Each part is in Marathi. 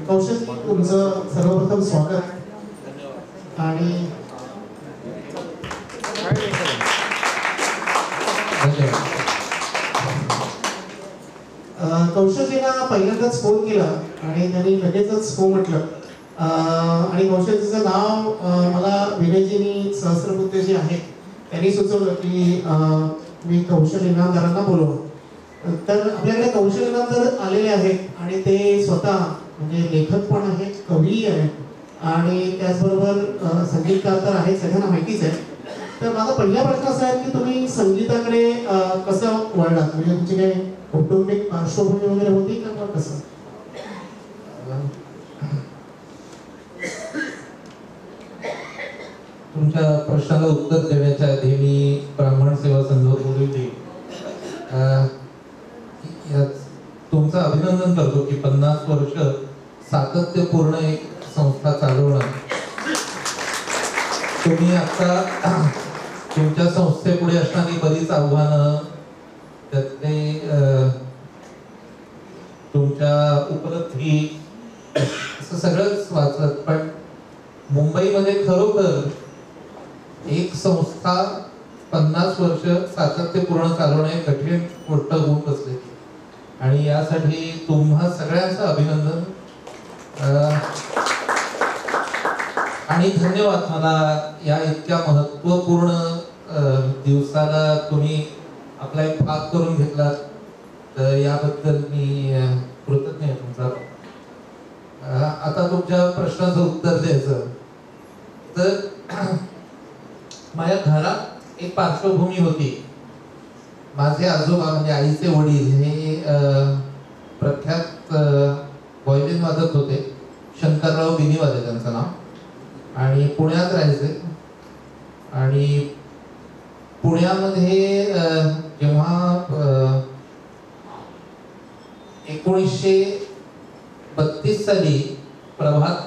कौशल तुमचं सर्वप्रथम स्वागत आणि कौशलजींना पहिल्यांदाच फोन केला आणि त्यांनी लगेचच हो म्हटलं आणि कौशलजीचं नाव मला विनयजींनी सहस्रबुद्धे जे आहे त्यांनी सुचवलं की मी कौशल इनामदारांना बोलवं. तर आपल्याकडे कौशल इनामदार आलेले आहेत आणि ते स्वतः म्हणजे लेखक पण आहेत, कवी आहेत आणि त्याचबरोबर संगीतकार तर आहेत, सगळ्यांना माहितीच आहे. तर माझा पहिला प्रश्न असा आहे की तुम्ही संगीताकडे कसं वळलात, म्हणजे तुमची काही कौटुंबिक पार्श्वभूमी वगैरे होती का कसं? तुमच्या प्रश्नाला उत्तर देण्याच्या आधी मी ब्राह्मण सेवा संघ बोलवली तुमचं अभिनंदन करतो की 50 वर्ष सातत्यपूर्ण एक संस्था चालवणं. तुम्ही आता तुमच्या संस्थेपुढे असणारी बरीच आव्हानं, त्यातले तुमच्या उपलब्धी असं सगळंच वाचत, पण मुंबईमध्ये खरोखर एक संस्था 50 वर्ष सातत्यपूर्ण चालवणे कठीण गोष्ट होऊन बसली आणि यासाठी तुम्हा सगळ्यांचं अभिनंदन आणि धन्यवाद. मला या इतक्या महत्वपूर्ण दिवसाला तुम्ही आपला एक भाग करून घेतलात, तर याबद्दल मी कृतज्ञ आहे तुमचा. आता तुमच्या प्रश्नाचं उत्तर द्यायचं तर माझ्या घरात एक पार्श्वभूमी होती. माझे आजोबा म्हणजे आईचे वडील हे प्रख्यात व्हायोलिन वादक होते. शंकरराव बिनीवाले त्यांचं नाव आणि पुण्यात राहायचे. आणि पुण्यामध्ये जेव्हा 1932 साली प्रभात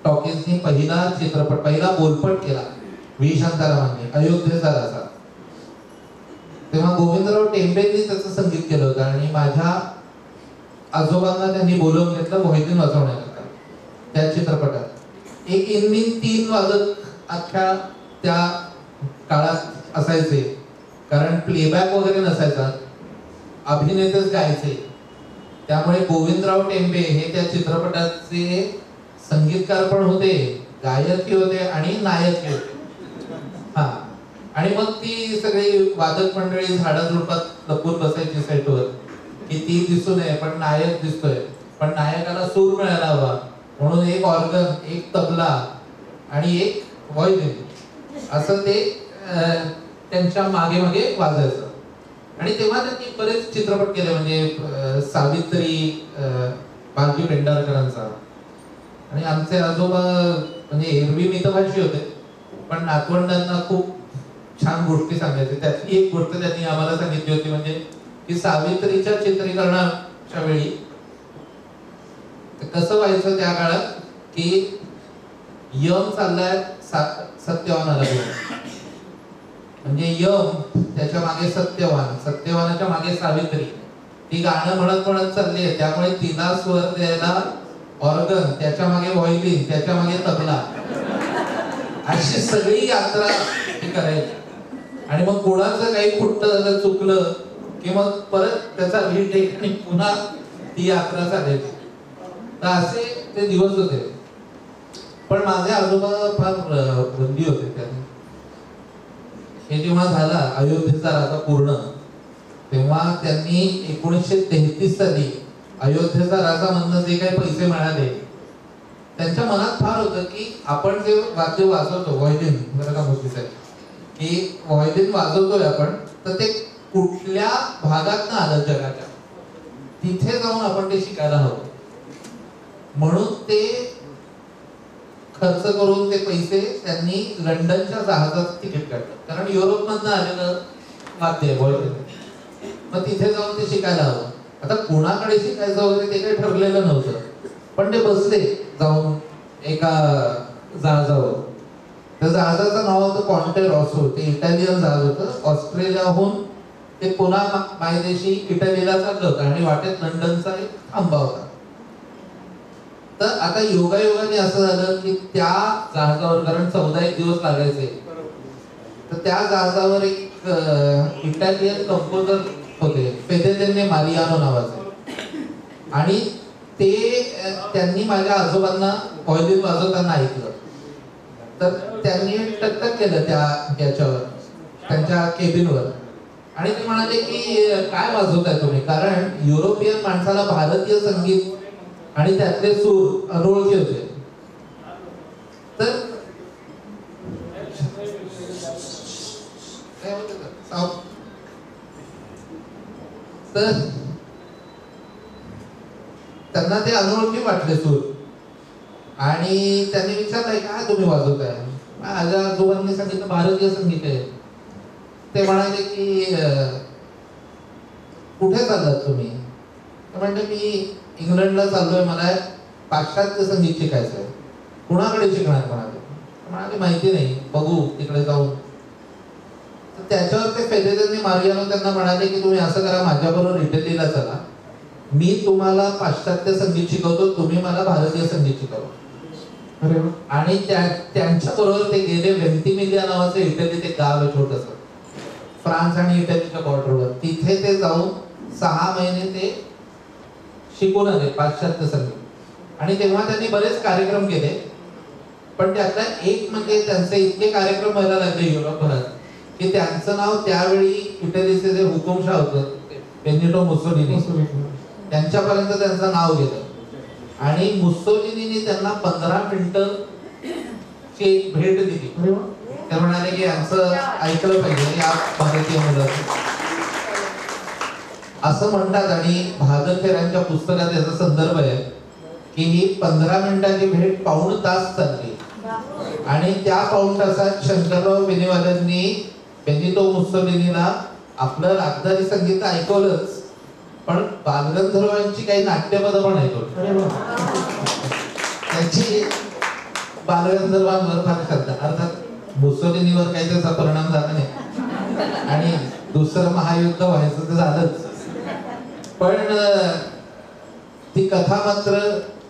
टॉकीजनी पहिला बोलपट केला व्ही शांतारामांनी, अयोध्येचा राजा. तेव्हा गोविंदराव टेंबेंनी त्याचं संगीत केलं होतं आणि माझ्या आजोबांना त्यांनी बोलवून घेतलं व्हायोलिन वाजवण्याकरता. त्या चित्रपटात एक इनमिन 3 वादक अख्ख्या त्या काळात असायचे, कारण प्लेबॅक वगैरे नसायचा, अभिनेतेच गायचे. त्यामुळे गोविंदराव टेंबे हे त्या चित्रपटाचे संगीतकार पण होते, गायकही होते आणि नायकही होते. हा, आणि मग ती सगळी वादक मंडळी झाडाझुडपात लपून बसायची सेटवर की ती दिसू नये पण नायक दिसतोय, पण नायकाला सूर मिळायला हवा म्हणून एक ऑर्गन, एक तबला आणि एक व्हायोलिन असं ते त्यांच्या मागे मागे वाजायचं. आणि तेव्हा त्यांनी बरेच चित्रपट केले, म्हणजे सावित्री बालकी पेंढारकरांचा. आणि आमचे आजोबा म्हणजे एरवी मितभाषी होते, पण नातवंडांना खूप छान गोष्टी सांगायचे. त्यातली एक गोष्ट त्यांनी आम्हाला सांगितली होती, म्हणजे की सावित्रीच्या चित्रीकरणाच्या वेळी कसं व्हायचं त्या काळात की यम चाललाय सत्यवानाला घेऊन, म्हणजे यम त्याच्या मागे सत्यवान, सत्यवानाच्या मागे सावित्री, ती गाणं म्हणत म्हणत चालली आहे. त्यामुळे तिला स्वर द्यायला ऑर्गन, त्याच्या मागे व्हायोलिन, त्याच्या मागे तबला, अशी सगळी यात्रा ती करायची. आणि मग कोणाचं काही खुट्ट झालं, चुकलं की मग परत त्याचा रिटेक आणि पुन्हा ती यात्रा चालायची. तर असे ते दिवस होते. पण माझे आजोबा फार बंदी होते त्याने. हे जेव्हा झाला अयोध्येचा राजा पूर्ण, तेव्हा त्यांनी 1933 साली अयोध्येचा राजा म्हणून जे काही पैसे मिळाले, त्यांच्या मनात फार होतं की आपण जे वाद्य वाजवतो व्हायोलिन, बरं का मोदी साहेब, की व्हायोलिन वाजवतोय आपण, तर ते कुठल्या भागात ना आलं जगाच्या, तिथे जाऊन आपण ते शिकायला हवं. म्हणून ते खर्च करून ते पैसे त्यांनी लंडनच्या जहाजाचं तिकीट काढलं, कारण युरोपमधनं आलेलं वाद्य आहे व्हायोलिन. मग तिथे जाऊन ते शिकायला हवं. आता कोणाकडे शिकायचं वगैरे ते काही ठरलेलं नव्हतं, पण ते बसले जाऊन एका जहाजावर. त्या जहाजाचं नाव होतं कॉन्टे रॉसो. ते इटालियन जहाज होतं. ऑस्ट्रेलियाहून ते पुन्हा मायदेशी इटलीला चाललं होतं आणि वाटेत लंडनचा एक थांबा होता. तर आता योगायोगाने असं झालं की त्या जहाजावर, कारण 14 दिवस लागायचे, तर त्या जहाजावर एक इटालियन कंपोजर होते, फेदेदेन्ने मारियानो नावाचे, आणि त्यांनी माझ्या आजोबांना व्हायोलिन वाजवताना ऐकलं. तर त्यांनी टकटक केलं त्या याच्यावर, त्यांच्या केबिनवर, आणि ते म्हणाले की काय वाजवताय तुम्ही, कारण युरोपियन माणसाला भारतीय संगीत आणि त्यातले सूर अनोळखी होते. तर त्यांना ते अनोळखी वाटले सूर, आणि त्यांनी विचारलंय काय तुम्ही वाजवताय. माझ्या आजोबांनी सांगितलं भारतीय संगीत आहे. ते म्हणाले की कुठे चाललात तुम्ही. ते म्हणले मी इंग्लंडला चाललोय, मला पाश्चात्य संगीत शिकायचं आहे. कुणाकडे शिकणार म्हणाले माहिती नाही, बघू तिकडे जाऊन. तर त्याच्यावर ते फेदेदेन्ने मारियानो त्यांना म्हणाले की तुम्ही असं करा, माझ्याबरोबर इटलीला चला, मी तुम्हाला पाश्चात्य संगीत शिकवतो, तुम्ही मला भारतीय संगीत शिकवा. आणि त्यांच्या बरोबर ते गेले. वेंटिमिलिया नावाचं इटलीत एक गाव आहे छोटस, फ्रान्स आणि इटलीच्या बॉर्डरवर. तिथे ते जाऊन 6 महिने ते शिकून आले पाश्चात्य संगीत. आणि तेव्हा त्यांनी बरेच कार्यक्रम केले, पण त्यातला एक म्हणजे त्यांचे इतके कार्यक्रम व्हायला लागले युरोपभरात की त्यांचं नाव त्यावेळी इटलीचे जे हुकुमशाह होते बेनिटो मुसोलिनी, त्यांच्यापर्यंत त्यांचं नाव गेलं. आणि मुसोलिनीने त्यांना 15 मिनिटं ची एक भेट दिली. ते म्हणाले की यांचं ऐकलं पाहिजे या भारतीय मुलाचं, असं म्हणतात. आणि भागलखेरांच्या पुस्तकात याचा संदर्भ आहे की 15 मिनिटाची भेट पाऊण तास चालली, आणि त्या पाऊण तासात शंकरराव बेनीवाल्यांनी बेनिटो मुसोलिनीला आपलं रागदारी संगीत ऐकवलंच, पण बालगंधर्वांची काही नाट्यपद पण ऐकवली. त्याची बालगंधर्वांवर फार श्रद्धा, अर्थात मुसोलिनीवर काही त्याचा परिणाम झाला नाही, आणि दुसरं महायुद्ध व्हायचं तर झालंच, पण ती कथा मात्र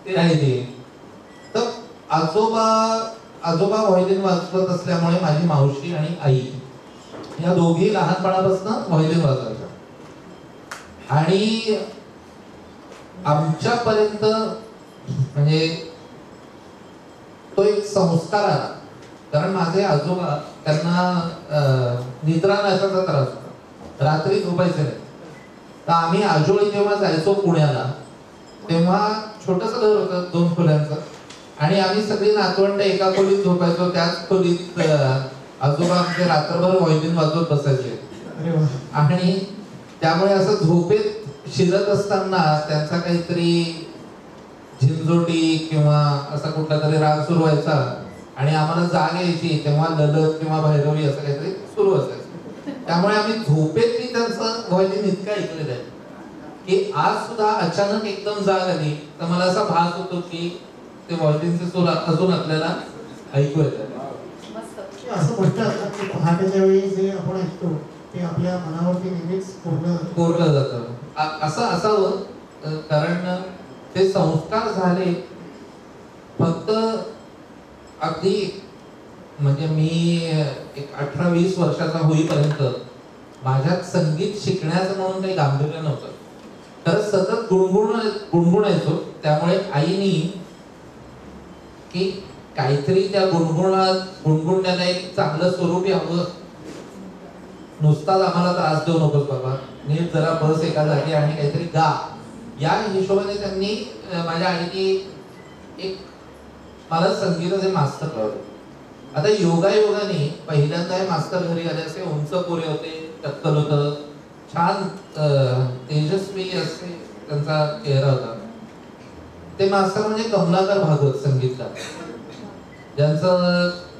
ती राहिली. तर आजोबा व्हायोलिन वाजवत असल्यामुळे माझी मावशी आणि आई या दोघी लहानपणापासून व्हायोलिन वाजवायच्या. आणि आमच्यापर्यंत म्हणजे तो एक संस्कार आला, कारण माझे आजोबा त्यांना निद्रा नाशाचा त्रास होता, रात्री झोपायचे नाही. तर आम्ही आजोळी जेव्हा जायचो पुण्याला, तेव्हा छोटस घर होतं 2 खोल्यांचं, आणि आम्ही सगळी नातवंड एका खोलीत झोपायचो. त्याच खोलीत आजोबा आमचे रात्रभर व्हायोलिन वाजवत बसायचे. आणि त्यामुळे असं झोपेत शिरत असताना त्यांचा काहीतरी झिंजोटी किंवा असा कुठला तरी राग सुरू व्हायचा, आणि आम्हाला जाग यायची, तेव्हा ललत किंवा भैरवी असं काहीतरी सुरू असायचं. त्यामुळे आम्ही झोपेतही त्यांचं व्हायोलिन इतकं ऐकलेलं आहे की आज सुद्धा अचानक एकदम जाग आली तर मला असा भास होतो की ते व्हायोलिनचे सूर अजून आपल्याला ऐकू येतात. असं म्हणतात की पहाटेच्या वेळी जे आपण ऐकतो ते आपल्या मनावरती नेहमीच कोरलं जातं. असं असावं, कारण ते संस्कार झाले. फक्त अगदी म्हणजे मी एक 18-20 वर्षाचा होईपर्यंत माझ्यात संगीत शिकण्याचं म्हणून काही गांभीर्य नव्हतं, तर सतत गुणगुणायचो. त्यामुळे आईनी की काहीतरी त्या गुणगुणण्याला एक चांगलं स्वरूप यावं, नुसताच आम्हाला त्रास देऊ नकोस बाबा, नीट जरा बस एका जागी आणि काहीतरी गा, या हिशोबाने त्यांनी माझ्या आईने एक मला संगीताचे मास्तर लावले. आता योगायोगाने पहिल्यांदा हे मास्तर घरी आले. असे उंच पोरे होते, टक्कल होतं, छान तेजस्वी असे त्यांचा चेहरा होता. ते मास्तर म्हणजे कमलाकर भागवत, संगीतकार,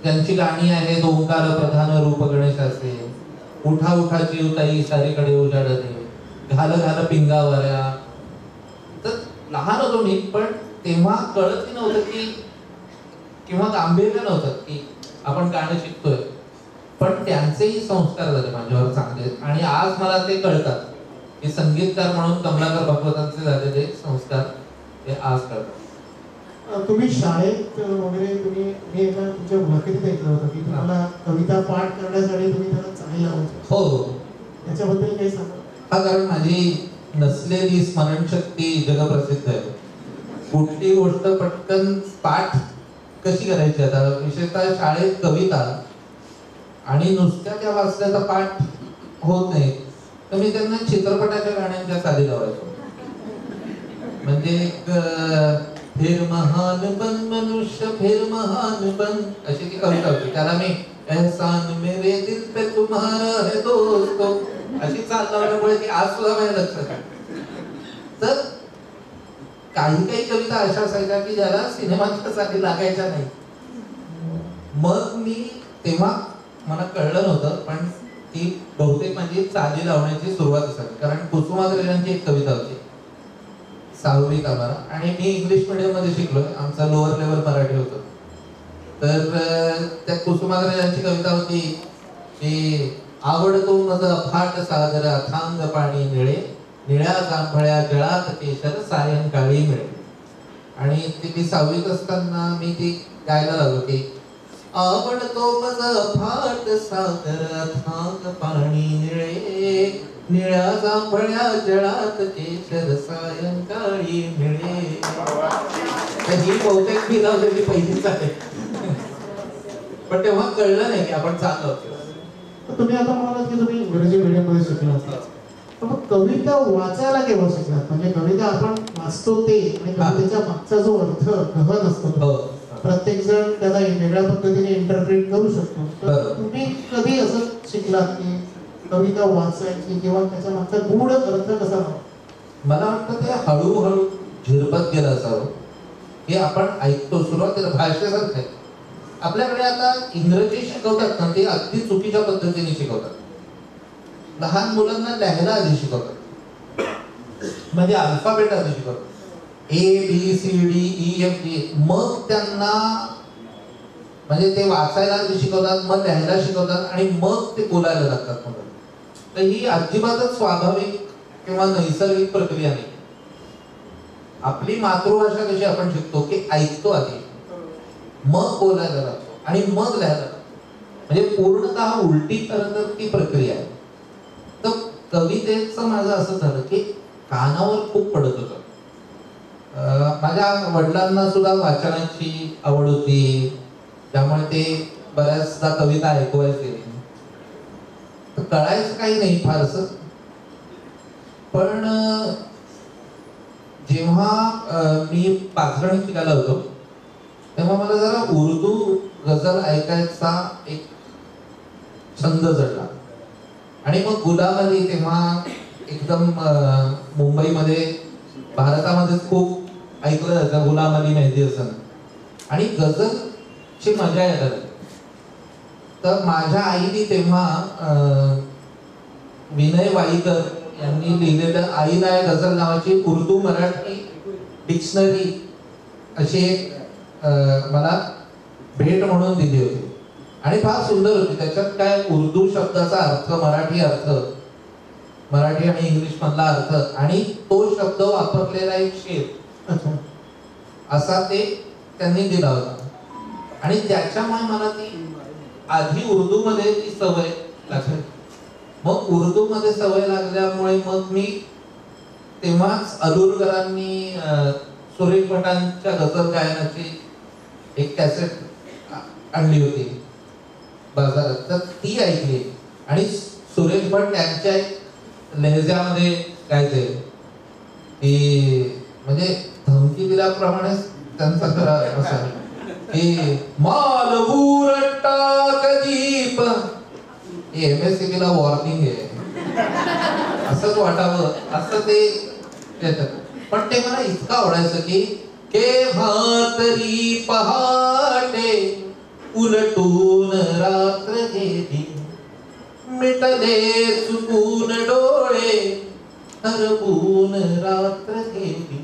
ज्यांची गाणी आहेत ओंकार प्रधान रूप गणेशाचे, उठा उठा जीवताई सारीकडे उजाडते, घाल घाल पिंगावऱ्या. तर लहान होतो मी, पण तेव्हा कळतही नव्हतं की किंवा गांभीर्य नव्हतं की आपण गाणं शिकतोय. पण पण त्यांचेही संस्कार झाले माझ्यावर चांगले, आणि आज मला ते कळतात की संगीतकार म्हणून कमलाकर भागवतांचे झालेले संस्कार हे आज कळतात. तुम्ही शाळेत वगैरे मी एका तुमच्या मुलाखतीत ऐकलं होतं की तुम्हाला कविता पाठ करण्यासाठी तुम्ही त्याला चाळी लावायची. हो, त्याच्याबद्दल काही सांगा. हा, कारण माझी नसलेली स्मरणशक्ती जगप्रसिद्ध आहे. कुठली गोष्ट पटकन पाठ कशी करायची, आता विशेषतः शाळेत कविता आणि नुसत्या त्या वाचल्याचा पाठ होत नाही, तर मी त्यांना चित्रपटाच्या गाण्यांच्या चाली लावायचो. म्हणजे एक फिर महान बन मनुष्य फिर महान बन अशी ती कविता होती. त्याला मी एहसान मेरे दिल पे तुम्हारा है दोस्तो अशी चाल लावल्यामुळे ती आज सुद्धा माझ्या लक्षात आहे. तर काही कविता अशा असायच्या की ज्याला सिनेमाच्या साठी लागायच्या नाही. मग मी तेव्हा मला कळलं नव्हतं, पण ती बहुतेक माझी चाली लावण्याची सुरुवात असायची. कारण कुसुमाग्रजांची एक कविता होती 6वी आम्हाला, आणि मी इंग्लिश मीडियम मध्ये शिकलोय, आमचा लोअर लेवल मराठी होतं. तर त्या कुसुमाग्रजांची कविता होती की आवडतो मज अफाट सागर अथांग पाणी निळे, निळ्या जांभळ्या जळात केशर सायंकाळी मिळे. आणि ती 6वीत असताना मी ती गायला लागलो की आवडतो मज अफाट सागर अथांग पाणी निळे, निळ्या जांभळ्या जळात केशर सायंकाळी मिळे. ही बहुतेक मी लावलेली पहिलीच आहे, पण तेव्हा कळलं नाही की आपण चांगलं होतो. तुम्ही आता म्हणालात की तुम्ही इंग्रजी मीडियम मध्ये शिकलात, तर मग कविता वाचायला केव्हा शिकलात? म्हणजे कविता आपण वाचतो ते आणि कवितेच्या मागचा जो अर्थ गहन असतो प्रत्येक जण त्याला वेगळ्या पद्धतीने इंटरप्रेट करू शकतो. तर तुम्ही कधी असं शिकलात की कविता वाचायची किंवा त्याच्या मागचा गूढ अर्थ कसा? मला वाटतं ते हळूहळू झिरपत गेलं असावं की आपण ऐकतो. सुरुवातीला भाषेसारखं आहे आपल्याकडे. आता इंग्रजी शिकवतात ना, ते अगदी चुकीच्या पद्धतीने शिकवतात. लहान मुलांना लिहायला आधी शिकवतात, म्हणजे अल्फाबेट आधी शिकवतात, ABCDEFG. मग त्यांना म्हणजे ते वाचायला आधी शिकवतात, मग लिहायला शिकवतात, आणि मग ते बोलायला लागतात मुलं. तर ही अजिबातच स्वाभाविक किंवा नैसर्गिक प्रक्रिया नाही. आपली मातृभाषा कशी आपण शिकतो की ऐकतो आधी, मग बोलायला लागतो आणि मग लिहायला लागतो. म्हणजे पूर्णतः उलटी तर ती प्रक्रिया आहे. तर कवितेचं माझं असं झालं की कानावर खूप पडत होतं. माझ्या वडिलांना सुद्धा वाचनाची आवड होती, त्यामुळे ते बऱ्याचदा कविता ऐकवायचे. तर कळायचं काही नाही फारसं, पण जेव्हा मी पाचगणी शिकायला होतो तेव्हा मला जरा उर्दू गझल ऐकायचा एक छंद जडला. आणि मग गुलाम अली तेव्हा एकदम मुंबईमध्ये भारतामध्येच खूप ऐकलं जायचं, गुलाम अली, मेहदी हसन, आणि गझलची मजा यायला लागली. तर माझ्या आईने तेव्हा विनय वाईकर यांनी लिहिलेलं आईला या गझल नावाची उर्दू मराठी डिक्शनरी अशी एक मला भेट म्हणून दिली होती, आणि फार सुंदर होती. त्याच्यात काय उर्दू शब्दाचा अर्थ, मराठी आणि इंग्लिश मधला अर्थ, आणि तो शब्द वापरलेला एक शेर असा ते त्यांनी दिला होता. आणि त्याच्यामुळे मला ती आधी उर्दू मध्ये ती सवय लागली. मग उर्दू मध्ये सवय लागल्यामुळे मग मी तेव्हाच अलुरकरांनी सुरेश भटांच्या गझल गायनाची एक कॅसेट आणली होती बाजारात, तर ती ऐकली. आणि सुरेश भट त्यांच्या लहजामध्ये गायचे की म्हणजे धमकी दिल्याप्रमाणे त्यांचा खरा असा की माल उरटा कदीप, MSCB ला वॉर्निंग आहे असंच वाटावं असं ते त्याच्यात. पण ते मला इतकं आवडायचं की केव्हा तरी पहाटे उलटून रात्र गेली, मिटले चुकून डोळे हरवून रात्र गेली.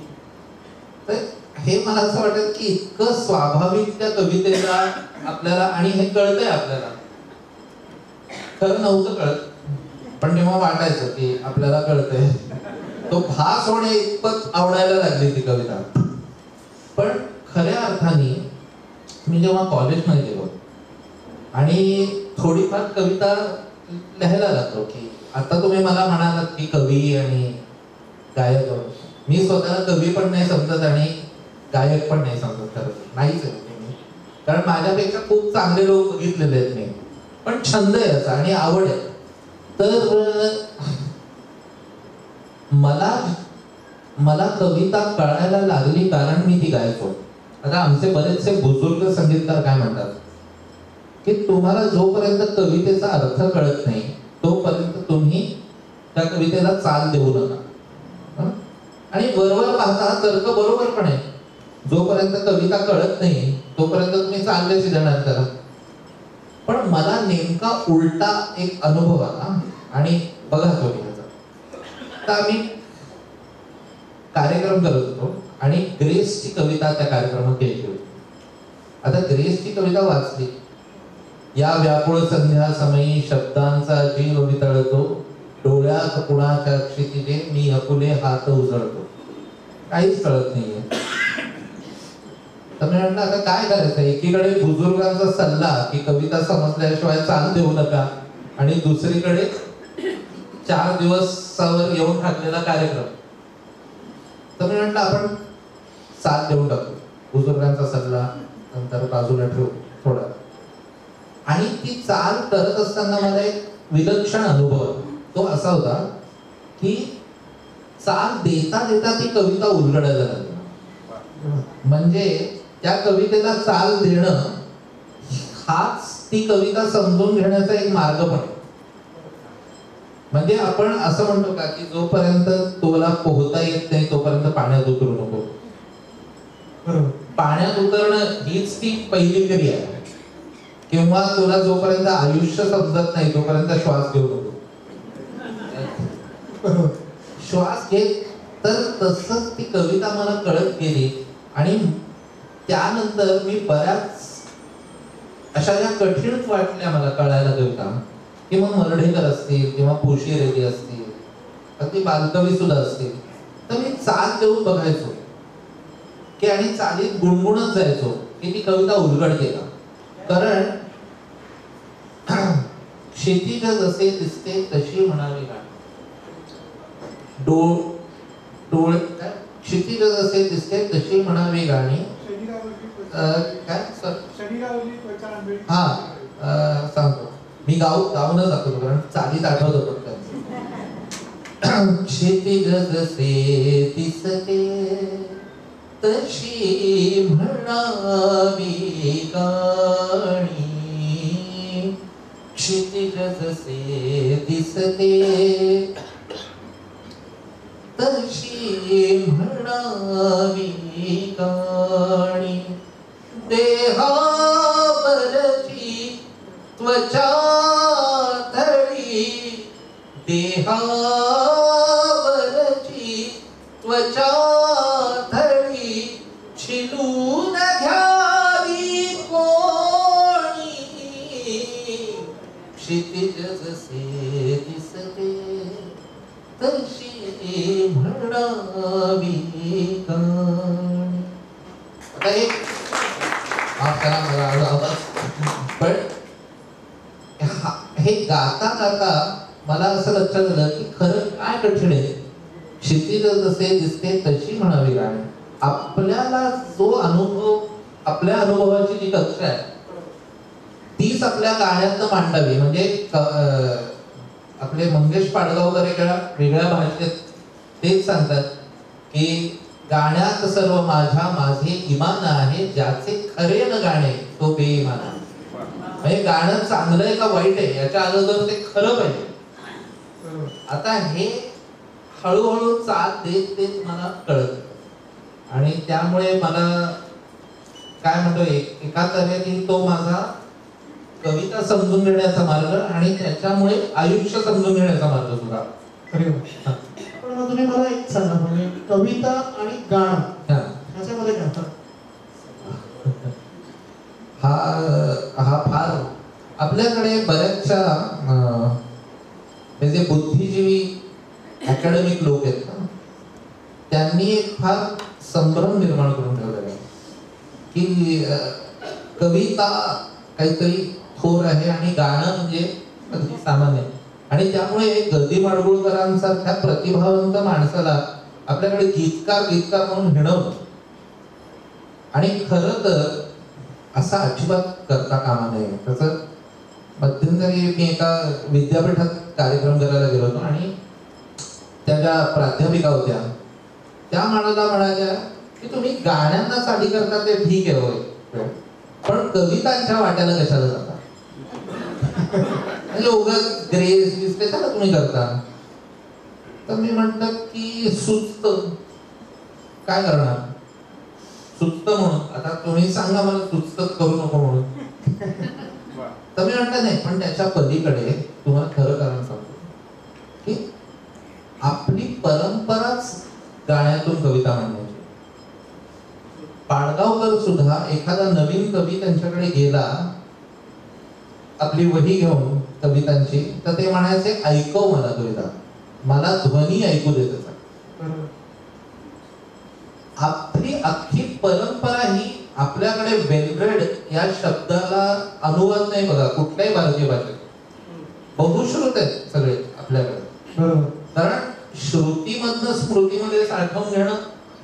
तर हे मला असं वाटत की इतकं स्वाभाविक त्या कवितेला आपल्याला, आणि हे कळतंय आपल्याला खरं नव्हतं कळत, पण तेव्हा वाटायचं की आपल्याला कळतंय. तो भास होणे इतपत आवडायला लागली ती कविता. पण खऱ्या अर्थाने मी जेव्हा कॉलेजमध्ये गेलो आणि थोडीफार कविता लिहायला लागलो, की आता तुम्ही मला म्हणालात की कवी आणि गायक, मी स्वतःला कवी पण नाही समजत आणि गायक पण नाही समजत, खरं नाहीच आहे. कारण माझ्यापेक्षा खूप चांगले लोक बघितलेले आहेत मी, पण छंद आहे याचा आणि आवड आहे. तर मला कविता कळायला लागली कारण मी ती गायचो. आता आमचे बरेचसे बुजुर्ग संगीतकार काय म्हणतात की तुम्हाला जोपर्यंत कवितेचा अर्थ कळत नाही तोपर्यंत तुम्ही त्या कवितेला चाल देऊ नका. आणि वरवर पाहता तर्क बरोबर पण आहे, जोपर्यंत कविता कळत नाही तोपर्यंत तुम्ही चाल कशी देणार त्याला. पण मला नेमका उलटा एक अनुभव आला. आणि बघा तुम्ही आता आम्ही कार्यक्रम करत होतो आणि ग्रेसची कविता त्या कार्यक्रमात केली होती. आता ग्रेसची कविता वाचली, या व्याकुळ संध्या समयी शब्दांचा जीव वितळतो, डोळ्यात कुणाच्या क्षितिजे मी हकुले हात उजळतो. काहीच कळत नाहीये. तर मी म्हटलं आता काय करायचं. एकीकडे बुजुर्गांचा सल्ला की कविता समजल्याशिवाय चाल देऊ नका, आणि दुसरीकडे 4 दिवसावर येऊन टाकलेला कार्यक्रम. तर मी म्हटलं आपण साथ देऊन टाकू, बुजुर्गांचा सल्ला नंतर बाजूला ठेवू थोडा. आणि ती चाल करत असताना मला एक विलक्षण अनुभव तो असा होता की चाल देता देता ती कविता उलगडायला लागली. म्हणजे त्या कवितेला चाल देणं हाच ती कविता समजून घेण्याचा एक मार्ग पण. म्हणजे आपण असं म्हणतो का की जोपर्यंत तुला पोहता येत नाही तोपर्यंत पाण्यात उतरू नको. पाण्यात उतरणं हीच ती पहिली क्रिया आहे. किंवा तुला जोपर्यंत आयुष्य समजत नाही तोपर्यंत श्वास घेऊ नको. श्वास घेत तर तसंच ती कविता मला कळत गेली. आणि त्यानंतर मी बऱ्याच अशा ज्या कठीण वाटल्या मला कळायला कविता, की मग मर्ढेकर असतील किंवा पोशी रेड्डी असतील, अगदी बालकवी सुद्धा असतील, तर मी चाल देऊन बघायचो की आणि चालीत गुणगुणत जायचो की ती कविता उलगडते का. कारण क्षितिज जसे दिसते तशी म्हणावी गाणी. डोळे क्षितिज जसे दिसते तशी म्हणावी गाणी. काय हा सांगतो मी गाऊनच दाखवतो कारण चालीत आठवत होत. क्षितिज जसे दिसते तशी म्हणावी गाणी. क्षितिज जसे दिसते तशी म्हणावी गाणी. देहावरची त्वचा थळी, देहावरची त्वचा थळी छिलून घ्यावी कोणी. क्षितिज जसे दिसते तशी म्हणावी गाणी. आता पण हे गाता गाता मला असं लक्षात आलं की खरं काय कठीण आहे. क्षितिज जसे दिसते तशी म्हणावी गाणी. आपल्याला जो अनुभव, आपल्या अनुभवाची जी कक्षा आहे तीच आपल्या गाण्यात मांडावी. म्हणजे आपले मंगेश पाडगावकर एका वेगळ्या भाषेत तेच सांगतात की गाण्यात सर्व माझ्या माझे इमान आहे, ज्याचे खरे न गाणे तो बेईमान आहे. म्हणजे गाणं चांगलं आहे का वाईट आहे याच्या अगोदर ते खरं पाहिजे. आता हे हळूहळू चाल देत देत मला कळत. आणि त्यामुळे मला काय म्हणतो एका तऱ्हेने तो माझा कविता समजून घेण्याचा मार्ग आणि त्याच्यामुळे आयुष्य समजून घेण्याचा मार्ग सुद्धा. पण तुम्ही मला एक सांगा, म्हणजे कविता आणि गाणं याच्यामध्ये काय फरक? हा फार आपल्याकडे बऱ्याचशा जे बुद्धिजीवी अकॅडमिक लोक आहेत ना, त्यांनी एक फार संभ्रम निर्माण करून ठेवलेला आहे की कविता काहीतरी थोर आहे आणि गाणं म्हणजे अगदी सामान्य. आणि त्यामुळे गदी माडगुळकरांसारख्या प्रतिभावंत माणसाला आपल्याकडे गीतकार म्हणून हिणवलं. आणि खरं तर असा अजिबात करता कामा नये. तसं मध्यंतरी मी एका विद्यापीठात कार्यक्रम करायला गेलो होतो आणि त्या ज्या प्राध्यापिका होत्या त्या म्हणाल्या की तुम्ही गाण्यांना साडी करता ते ठीक आहे होय, पण कवितांच्या वाट्याला कशाला जाता, म्हणजे उगाच ग्रेस कशाला तुम्ही करता. तर मी म्हटलं की सुचत काय करणार, सुचत म्हणून. आता तुम्ही सांगा मला सुचत करू नको म्हणून. तर मी म्हटलं नाही, पण त्याच्या पलीकडे तुम्हाला खरं कारण सांगतो की आपली परंपराच गाण्यातून कविता म्हणण्याची. पाडगावकर सुद्धा एखादा नवीन कवी त्यांच्याकडे गेला आपली वही घेऊन कवितांची, तर ते म्हणायचे ऐकव मला कविता, मला ध्वनी ऐकू देत. आपली अख्खी परंपरा ही आपल्याकडे वेलरेड या शब्दाला अनुवाद नाही बघा कुठल्याही भारतीय भाषेत. बहुश्रुत आहेत सगळे आपल्याकडे, कारण श्रुतीमधनं स्मृतीमध्ये साठवून घेणं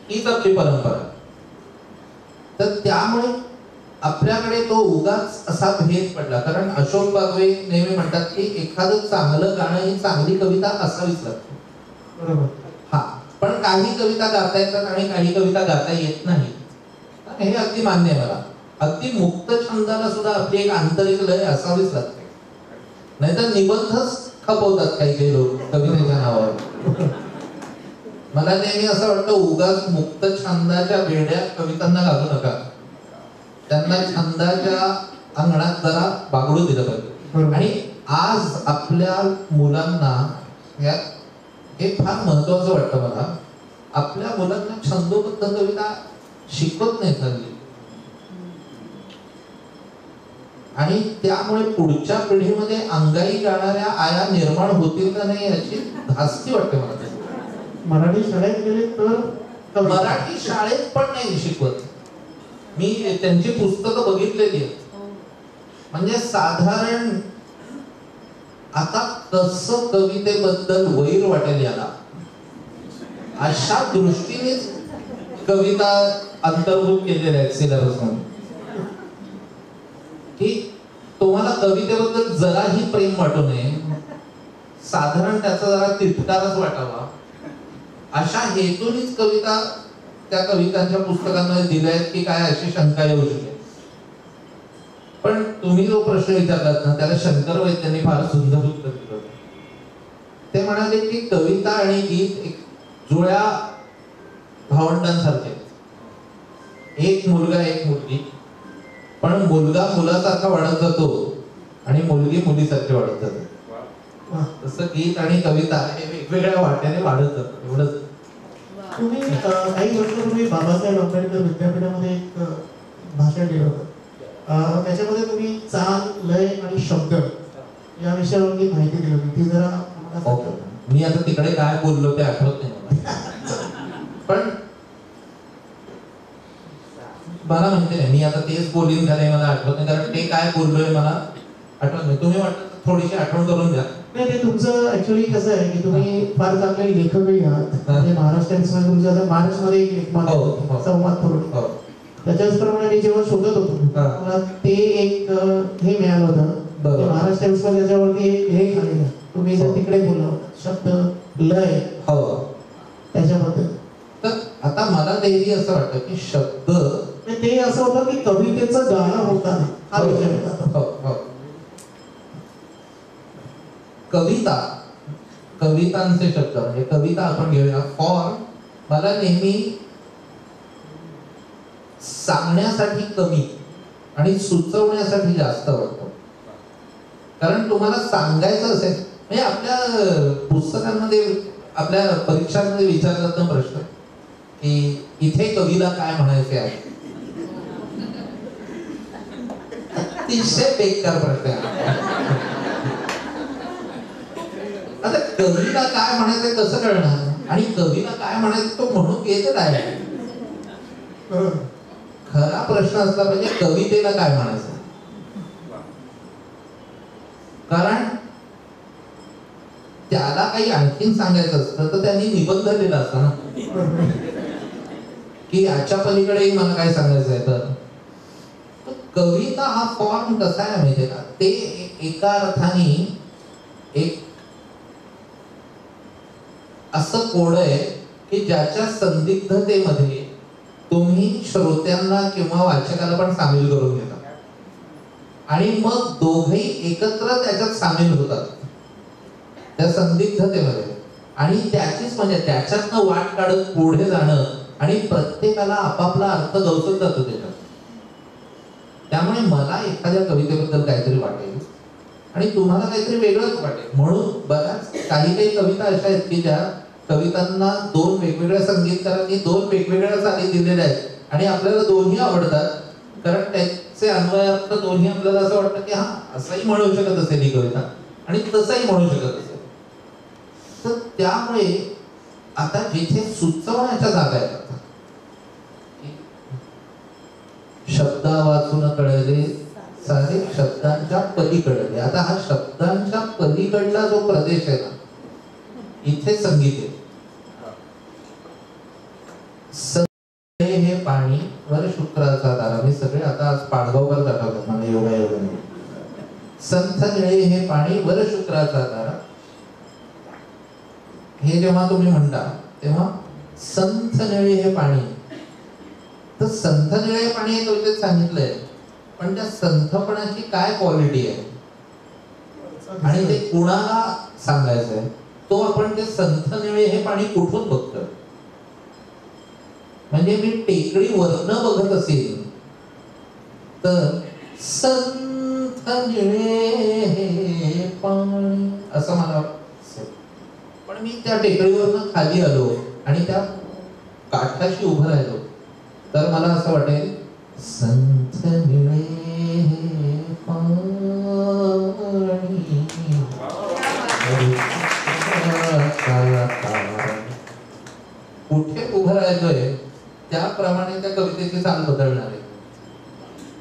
हीच आपली परंपरा. तर त्यामुळे आपल्याकडे तो उगाच असा भेद पडला. कारण अशोक बागवे नेहमी म्हणतात की एखादं चांगलं गाणं ही चांगली कविता असावीच लागते. बरोबर. हा, पण काही कविता गाता येतात आणि काही कविता गाता येत नाही, हे अगदी मान्य आहे मला. अगदी मुक्त छंदाला सुद्धा आपली एक आंतरिक लय असावीच लागते, नाहीतर निबंधच खपवतात काही लोक कवितेच्या नावावर. मला नेहमी असं वाटतं उगाच मुक्त छंदाच्या वेड्या कवितांना घालू नका, त्यांना छंदाच्या अंगणात जरा बागडू दिलं पाहिजे. आणि आज आपल्या मुलांना हे फार महत्वाचं वाटतं मला, आपल्या मुलांना छंदोबद्ध कविता शिकवत नाही चालली. आणि त्यामुळे पुढच्या पिढीमध्ये अंगाई गाणाऱ्या आया निर्माण होतील का नाही याची धास्ती वाटते मला. मराठी शाळेत गेले तर मराठी शाळेत पण नाही शिकवत. मी त्यांची पुस्तकं बघितलेली आहेत. म्हणजे साधारण आता कसं कवितेबद्दल वैर वाटेल याला, अशा दृष्टीनेच कविता अंतर्भूत केलेल्या आहेत सिलेबस मध्ये की तुम्हाला कवितेबद्दल जराही प्रेम वाटू नये, साधारण त्याचा जरा तिटकारच वाटावा, अशा हेतूनच कविता त्या कवितांच्या पुस्तकांमध्ये दिल्या आहेत की काय अशी शंका येऊ शकते. पण तुम्ही जो प्रश्न विचारलात ना त्याला शंकर वैद्यांनी फार सुंदर उत्तर दिलं होतं. ते म्हणाले की कविता आणि गीत एक जुळ्या भावंडांसारखे, एक मुलगा एक मुलगी, पण मुलगा मुलासारखा वाढत जातो आणि मुलगी मुलीसारखी वाढत जाते. तसं गीत आणि कविता हे वेगवेगळ्या वाट्याने वाढत जातात. एवढंच. तुम्ही काही वर्षापूर्वी बाबासाहेब आंबेडकर विद्यापीठामध्ये एक भाषण दिलं होतं. त्याच्यामध्ये तुम्ही चाल, लय आणि शब्द या विषयावरती माहिती दिली होती. ती जरा मी आता तिकडे काय बोललो ते आठवत नाही मला. पण मला माहिती नाही, मी आता तेच बोलीन झाले मला आठवत नाही, कारण ते काय बोललोय मला आठवत नाही. तुम्ही वाटतं थोडीशी आठवण करून द्या. नाही, ते तुमचं ऍक्च्युअली कसं आहे की तुम्ही फार चांगले लेखकही आहात. म्हणजे महाराष्ट्र टाइम्समध्ये तुमचं आता मार्चमध्ये एक लेख संवाद करून, त्याच्याचप्रमाणे मी जेव्हा शोधत होतो मला ते एक हे मिळालं होतं महाराष्ट्र टाइम्समध्ये, त्याच्यावरती एक लेख आलेला. तुम्ही जर तिकडे बोलला होता शब्द, लय त्याच्याबद्दल. तर आता मला नेहमी असं वाटतं की शब्द ते असं होतं की कवितेचं गाणं होता हा विषय होता. कवितांचे शब्द म्हणजे कविता आपण घेऊया. फॉर्म मला नेहमी सांगण्यासाठी कमी आणि सुचवण्यासाठी जास्त वाटतं. कारण तुम्हाला सांगायचं असेल म्हणजे आपल्या पुस्तकांमध्ये आपल्या परीक्षांमध्ये विचारतात ना प्रश्न की इथे कवीला काय म्हणायचे आहे. अतिशय बेकार प्रश्न आहे. आता कवीला काय म्हणायचं कसं कळणार, आणि कवीला काय म्हणायचं तो म्हणून येते काय. खरा प्रश्न असला पाहिजे कवितेला काय म्हणायचं, कारण त्याला काही आणखीन सांगायचं असतं तर त्यांनी निबंध दिला असता ना, की याच्या पलीकडेही मला काय सांगायचं आहे. तर कविता हा फॉर्म कसा आहे माहितीये का, ते एका अर्थाने एक असं कोड आहे की ज्याच्या संदिग्धतेमध्ये तुम्ही श्रोत्यांना किंवा वाचकाला पण सामील करून घेता, आणि मग दोघेही एकत्र त्याच्यात सामील होतात त्या संदिग्धतेमध्ये, आणि त्याचीच म्हणजे त्याच्यातनं वाट काढत पुढे जाणं, आणि प्रत्येकाला आपापला अर्थ गवसत जातो त्याच्यात. त्यामुळे मला एखाद्या कवितेबद्दल काहीतरी वाटेल आणि तुम्हाला काहीतरी वेगळंच वाटेल. म्हणून बऱ्याच काही कविता अशा आहेत की ज्या कवितांना दोन वेगवेगळ्या संगीतकारांनी दोन वेगवेगळ्या चाली दिलेल्या आहेत, आणि आपल्याला दोन्ही आवडतात, कारण त्याचे अन्वयार्थ दोन्ही आपल्याला असं वाटतं की हा असंही म्हणू शकत असेल ही कविता आणि तसंही म्हणू शकत असेल. तर त्यामुळे आता जिथे सुचवण्याच्या जागा येतात, शब्दा वाचून कळले सारे शब्दांच्या पलीकडे, आता हा शब्दांच्या पलीकडला जो प्रदेश आहे ना, इथे संगीत आहे. हे पाणी वर शुक्राचा तारा, मी सगळे आता आज पाडगावकर दाखवतात मला योगा योगा. संथ निळे हे पाणी वर शुक्राचा तारा, हे जेव्हा तुम्ही म्हणता तेव्हा संथ निळे हे पाणी, तर संथ निळे पाणी हे कवितेत सांगितलंय, पण त्या संथपणाची काय क्वालिटी आहे आणि ते कुणाला सांगायचंय, तो आपण ते संथ निळे हे पाणी कुठून बघतोय. म्हणजे मी टेकडी वरनं बघत असेल तर संथ निळे हे पाणी असं मला वाटतं, पण मी त्या टेकडीवरनं खाली आलो आणि त्या काठाशी उभं राहिलो तर मला असं वाटेल संथ निळे हे पाणी. कुठे उभं राहिलोय त्याप्रमाणे त्या कवितेची चाल बदलणार आहे.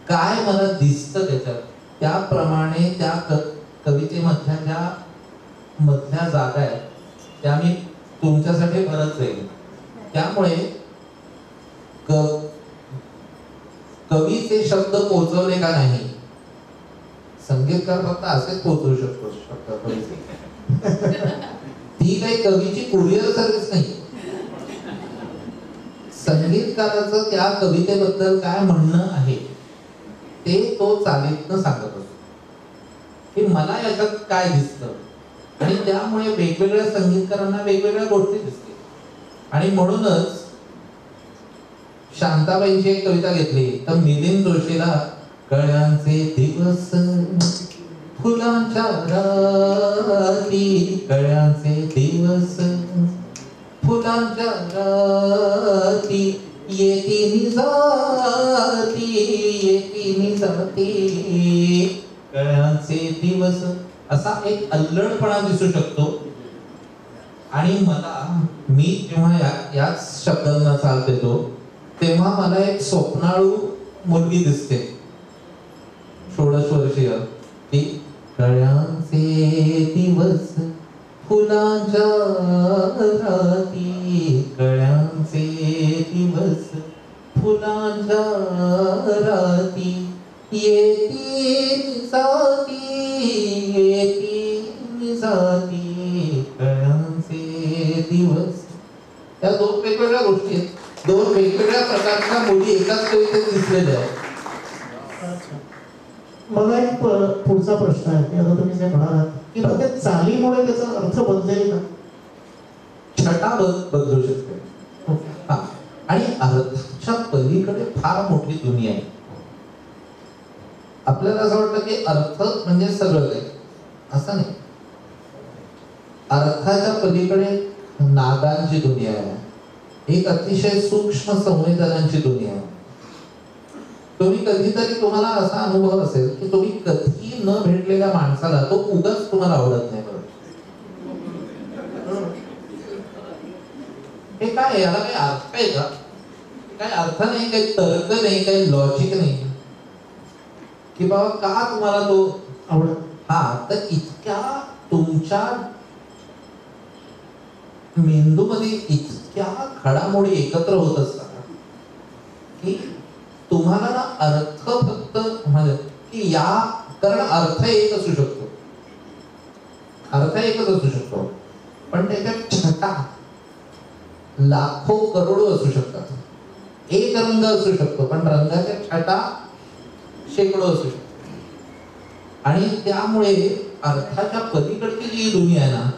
काय मला दिसतं त्याच्यात त्याप्रमाणे त्या कवितेमधल्या ज्या मधल्या जागा आहेत त्या मी तुमच्यासाठी भरत जाईल. त्यामुळे कवीचे शब्द पोचवले का नाही, संगीतकार फक्त असेच पोचवू शकतो शब्द. ती काही कवीची कुरिअर सर्व्हिस नाही. संगीतकाराचं त्या कवितेबद्दल काय म्हणणं आहे ते तो चालीतनं सांगत असतो की मला याच्यात काय दिसतं, आणि त्यामुळे वेगवेगळ्या संगीतकारांना वेगवेगळ्या गोष्टी दिसतील. आणि म्हणूनच शांताबाईंची एक कविता घेतली तर मिलिंद जोशीला कळ्यांचे दिवस फुलांच्या राती, कळ्यांचे दिवस फुलांच्या राती, येती जाती येती जाती, कळ्यांचे दिवस, असा एक अल्लडपणा दिसू शकतो. आणि मला मी जेव्हा याच शब्दांना चाल देतो तेव्हा मला एक स्वप्नाळू मुलगी दिसते 16 वर्षीय, ती कळ्यांचे दिवस फुलांच्या राती, कळ्यांचे दिवस फुलांच्या राती, येती जाती येती जाती, कळ्यांचे दिवस. या दोन वेगवेगळ्या गोष्टी आहेत, दोन वेगवेगळ्या प्रकारच्या मुली एकाच कवितेत दिसलेल्या आहेत. मला एक पुढचा प्रश्न आहे की आता तुम्ही जे म्हणालात की त्या चालीमुळे त्याचा अर्थ बदलेल का? छटा बदलू शकते. आणि अर्थाच्या पलीकडे फार मोठी दुनिया आहे. आपल्याला असं वाटतं की अर्थ म्हणजे सगळं आहे, असं नाही. अर्थाच्या पलीकडे नादांची दुनिया आहे, एक अतिशय सूक्ष्म संवेदनांची दुनिया आहे. तुम्ही कधीतरी तुम्हाला असा अनुभव असेल की तुम्ही कधी न भेटलेल्या माणसाला तो उगाच तुम्हाला आवडत नाही. बरोबर, हे काय आहे? याला काही अर्थ आहे का? काही अर्थ नाही, काही तर्क नाही, काही लॉजिक नाही की बाबा का तुम्हाला तो आवडत. हा तर इतक्या तुमच्या मेंदूमध्ये इतक्या घडामोडी एकत्र होत असतात की तुम्हाला ना अर्थ फक्त म्हणजे की या कारण अर्थ एक असू शकतो, अर्थ एकच असू शकतो, पण त्याच्यात छटा लाखो करोडो असू शकतात. एक रंग असू शकतो पण रंगाच्या छटा शेकडो असू शकतात. आणि त्यामुळे अर्थाच्या पलीकडची जी दुनिया आहे ना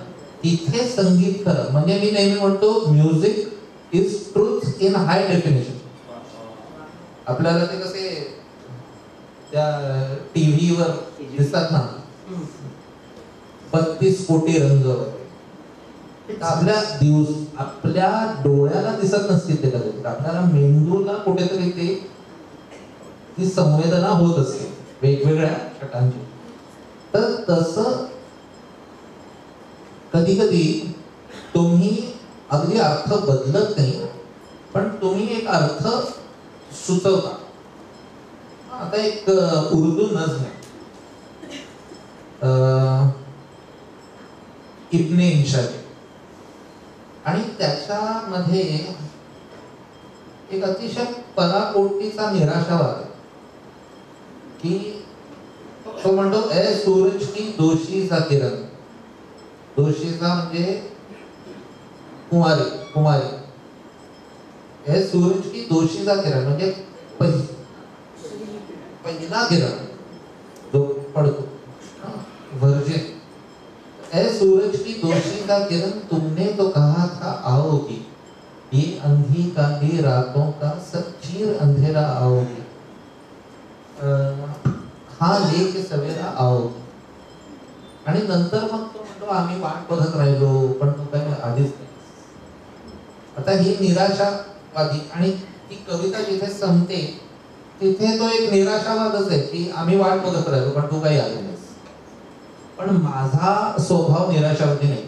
तिथे संगीत खरं म्हणजे मी नेहमी म्हणतो music is truth in high definition. आपल्याला ते कसे त्या टीव्हीवर दिसतात ना 32 कोटी रंग वगैरे, आपल्या डोळ्याला दिसत नसतील ते कदाचित, आपल्याला मेंदूला कुठेतरी ते ती संवेदना होत असते वेगवेगळ्या छटांची. तर तसं कधी कधी तुम्ही अगदी अर्थ बदलत नाही पण तुम्ही एक अर्थ सुचवता. आता एक उर्दू नज्म इब्ने इंशाची आणि त्याच्यामध्ये एक अतिशय पराकोटीचा निराशावाद आहे की तो म्हणतो ए सूरज की दोषीचा किरण, दोषीचा म्हणजे कुमारी, कुमारी. ए सूरज की दोषीचा किरण म्हणजे पहिला किरण जो पडतो वर्जिन. ए सूरज की दोषीचा किरण तुमने तो कहा था आओगी, ये अंधी काली रातों का सब चीर अंधेरा आओगी, हा लेके सवेरा आओगी. आणि नंतर मग तो म्हणतो आम्ही वाट बघत राहिलो पण तू काही आधीच नाही. आता ही निराशावादी आणि ती कविता जिथे संपते तिथे तो एक निराशावादच आहे की आम्ही वाट बघत राहिलो पण तू काही आली नाहीस. पण माझा स्वभाव निराशावादी नाही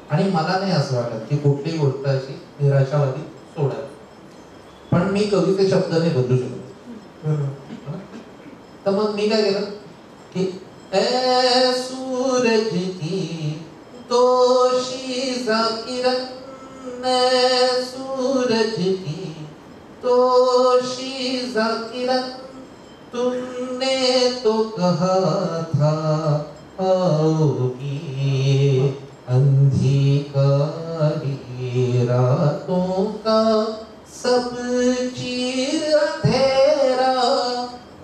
आणि मला नाही असं वाटत की कुठलीही गोष्ट अशी निराशावादी सोडावी. पण मी कविते शब्द नाही बदलू शकत. तर मग मी काय केलं की ए सूरज की दोषीचा किरण, ए सूरज की दोषीचा किरण तुमने तो कहा था आओगी, अंधी काली रातों का सब चीर अंधेरा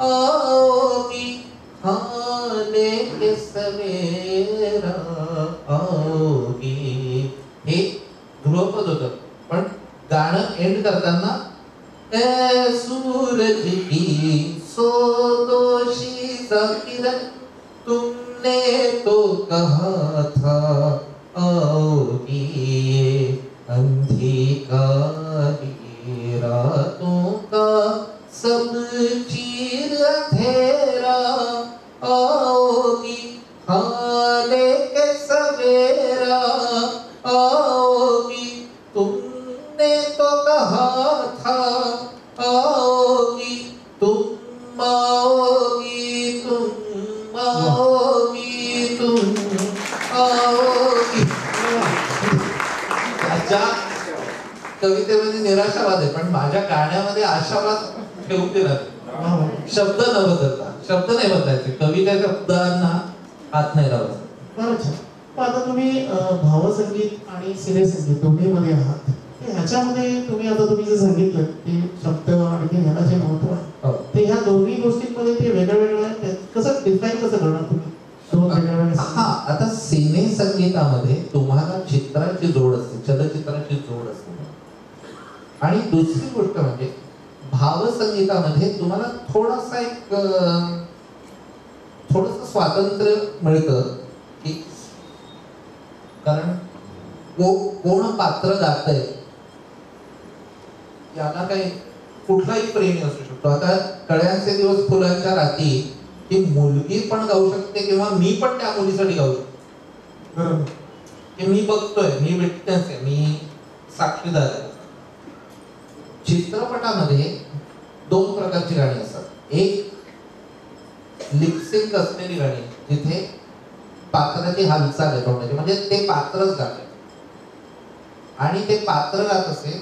आओगी, हाँ लेके सवेरा आओगी. हे ध्रुवपद होतं पण गाणं एंड करताना ए सूरज की सो दोषीचा किरण तुमने तो कहा था आओगी, अंधी काली रातों का सब चीर अंधेरा आओगी, हाँ लेके सवेरा आओगी, तुमने तो कहा था आओगी, तुम आओगी, तुम आओगी, तुम आओगी. त्याच्या कवितेमध्ये निराशावाद आहे पण माझ्या गाण्यामध्ये आशावाद ठेवून दिला. शब्द न बदलता, शब्द नाही बदलायचे, कविता शब्दांना हात नाही लावायचा. अच्छा. आता तुम्ही भावसंगीत आणि सिनेसंगीत दोन्ही मध्ये आहात. ह्याच्यामध्ये तुम्ही आता तुम्ही जे सांगितलं की शब्द आणि ह्याला जे महत्व आहे ते ह्या दोन्ही गोष्टींमध्ये ते वेगळं वेगळं आहे. कसं डिफाईन कसं करणार तुम्ही दोन वेगळ्या? हा आता सिने संगीतामध्ये तुम्हाला चित्राची जोड असते, चलचित्राची जोड असते. आणि दुसरी गोष्ट म्हणजे भावसंगीतामध्ये तुम्हाला थोडासा एक थोडस स्वातंत्र्य मिळतं की कारण कोण पात्र गातंय याला काही कुठलाही प्रेमी असू शकतो. आता कळ्यांचे दिवस फुलांच्या राती ही मुलगी पण गाऊ शकते किंवा मी पण त्या मुलीसाठी गाऊ शकतो. बरोबर. की मी बघतोय, मी विटनेस आहे, मी साक्षीदार आहे. चित्रपटामध्ये 2 प्रकारची गाणी असतात. एक लिपसिंग असलेली गाणी जिथे पात्राची हालचाल आहे तोंडाची, म्हणजे ते पात्रच गाते आणि ते पात्र गात असेल.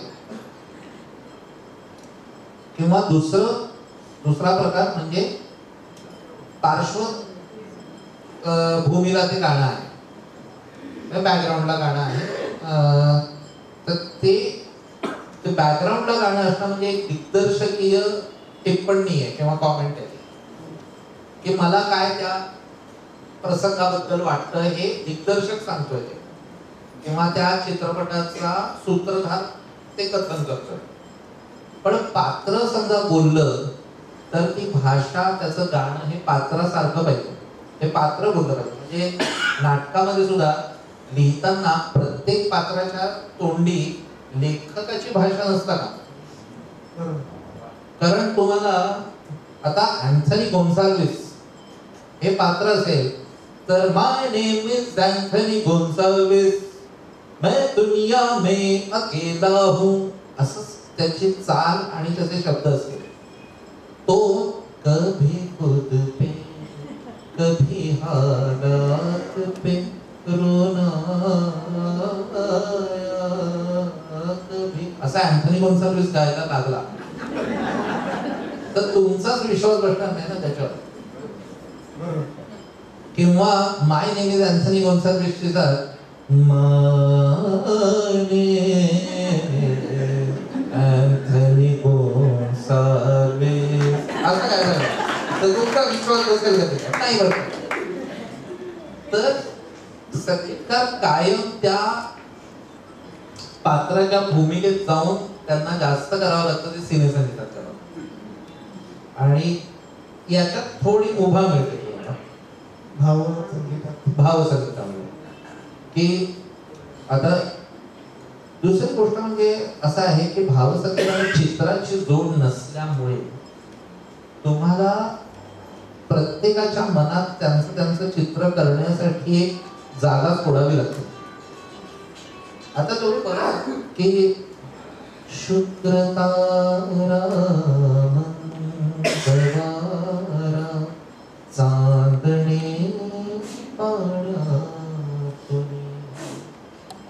किंवा दुसरा प्रकार म्हणजे पार्श्व भूमीला ते गाणं आहे, बॅकग्राऊंडला गाणं आहे. तर ते बॅकग्राऊंडला गाणं असणं म्हणजे एक दिग्दर्शकीय टिप्पणी आहे किंवा कॉमेंट आहे की मला काय त्या प्रसंगाबद्दल वाटतं हे दिग्दर्शक सांगतोय ते, किंवा त्या चित्रपटाचा सूत्रधार ते कथन करतोय. पण पात्र समजा बोललं तर ती भाषा, त्याचं गाणं हे पात्रासारखं पाहिजे, हे पात्र बोललं पाहिजे. म्हणजे नाटकामध्ये सुद्धा लिहिताना प्रत्येक पात्राच्या तोंडी लेखकाची भाषा नसता का. कारण तुम्हाला आता अँथनी गोन्साल्विस हे पात्र असेल तर माय नेम इज अँथनी गोन्साल्विस, मैं दुनिया में अकेला हूं, असं त्याची चाल आणि त्याचे शब्द असतील. तो कभी खुद पे कभी हालात पे रोना कभी, असा अँथनी गोन्साल्विस गायला लागला तर तुमचाच विश्वास बसणार नाही ना त्याच्यावर. किंवा माय नेम इज अँथनी गोन्साल्विस ची तर माय अँथनी गोन्साल्विस असं काय झालं तर तुमचा विश्वास बसेल नाही बसत. तर संगीतकार कायम त्या पात्राच्या भूमिकेत जाऊन त्यांना जास्त करावं लागतं ते सिने संगीतात करावं. आणि याच्यात थोडी मुभा मिळते भाव संगीतामध्ये. की आता दुसरी गोष्ट म्हणजे असं आहे की भावसंगीतामध्ये चित्राची जोड नसल्यामुळे तुम्हाला प्रत्येकाच्या मनात त्यांचं चित्र करण्यासाठी एक जागा सोडावी लागते. आता तुम्ही बघा की शुक्र तारा मंगळवारा चांदणे पाण्यातून,